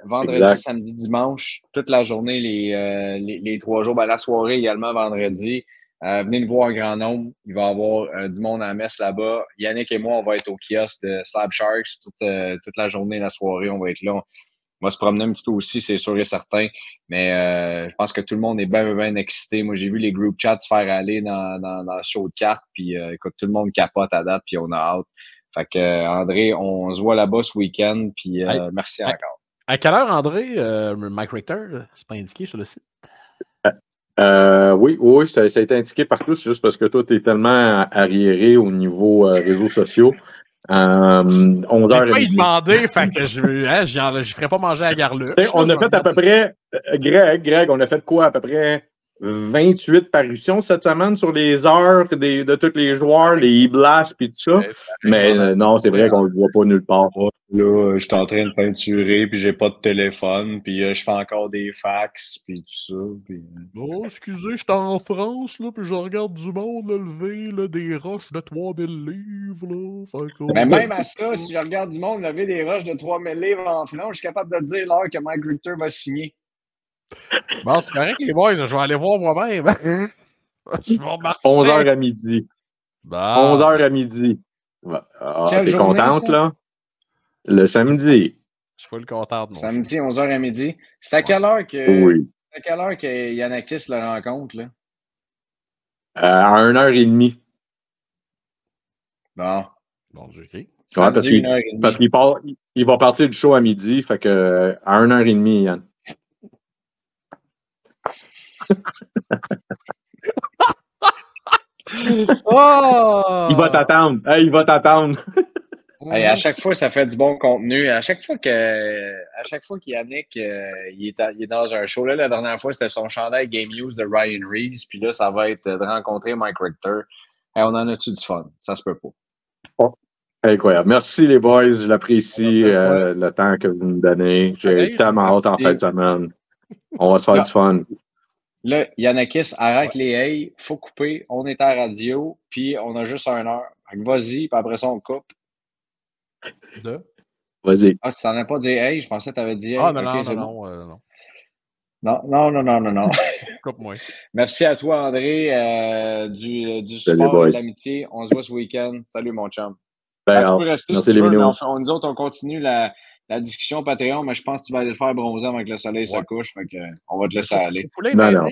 Vendredi, samedi, dimanche, toute la journée, les 3 jours. Ben, la soirée également, vendredi. Venez nous voir en grand nombre. Il va y avoir du monde à la messe là-bas. Yannick et moi, on va être au kiosque de Slab Sharks toute la journée, la soirée. On va être là. On va se promener un petit peu aussi, c'est sûr et certain. Mais je pense que tout le monde est bien excité. Moi, j'ai vu les group chats se faire aller dans le show de cartes. Puis, écoute, tout le monde capote à date, puis on a hâte. Fait que, André, on se voit là-bas ce week-end. Puis, merci encore. À quelle heure, André, Mike Richter, c'est pas indiqué sur le site? Oui, ça a été indiqué partout. C'est juste parce que toi, tu es tellement arriéré au niveau réseaux sociaux. 11h. Je vais pas y demander, fait que je ferais pas manger à la garluche. On a fait à peu près, Greg, on a fait quoi? À peu près 28 parutions cette semaine sur les heures de tous les joueurs, les e-blasts puis tout ça. Mais non, c'est vrai qu'on le voit pas nulle part. Là, je suis en train de peinturer, puis j'ai pas de téléphone, puis je fais encore des fax, puis tout ça. Puis... Oh, excusez, je suis en France, là, puis je regarde du monde lever là, des roches de 3000 livres. Là. Mais même à ça, si je regarde du monde lever des roches de 3000 livres en France, je suis capable de dire l'heure que Mike Richter va signer. Bon, c'est correct, les boys, je vais aller voir moi-même. Je vais remarquer. 11h à midi. Bon. 11h à midi. T'es contente, ça? Là? Le samedi. Je suis le content. Samedi, 11h à midi. C'est à quelle heure que... Oui. C'est à quelle heure que Yanakis le rencontre, là? À 1h30. Bon. Bon, OK. Samedi, parce qu'il va partir du show à midi, fait que à 1h30, Yann. Oh! Il va t'attendre. Hey, il va t'attendre. Hey, à chaque fois, ça fait du bon contenu. À chaque fois qu'Yannick il est dans un show, là, la dernière fois, c'était son chandail Game News de Ryan Reeves. Puis là, ça va être de rencontrer Mike Richter. Hey, on en a-tu du fun? Ça se peut pas. Oh, incroyable. Merci les boys, je l'apprécie le temps que vous me donnez. J'ai tellement hâte en fin de semaine. On va se faire du fun. Là, Yannakis, arrête les hey, faut couper. On est à la radio, puis on a juste 1 heure. Vas-y, puis après ça, on coupe. Vas-y. Ah, tu t'en as pas dit hey, je pensais que tu avais dit hey. Ah, non, okay, non. Non. Coupe-moi. Merci à toi, André, du Salut, support boys. et de l'amitié. On se voit ce week-end. Salut, mon chum. Ben, Tu peux rester merci si tu les veux, mais mignons. nous autres, on continue la discussion Patreon, mais je pense que tu vas aller le faire bronzer avant que le soleil se couche. Fait que, on va te laisser aller. Non.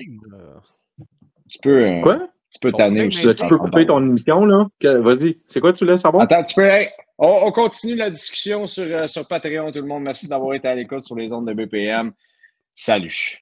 Tu peux, Quoi? tu peux tanner aussi. Tu peux couper ton émission, là? Vas-y. C'est quoi tu laisses savoir? Attends, tu peux. Hey, on continue la discussion sur Patreon, tout le monde. Merci d'avoir été à l'écoute sur les ondes de BPM. Salut.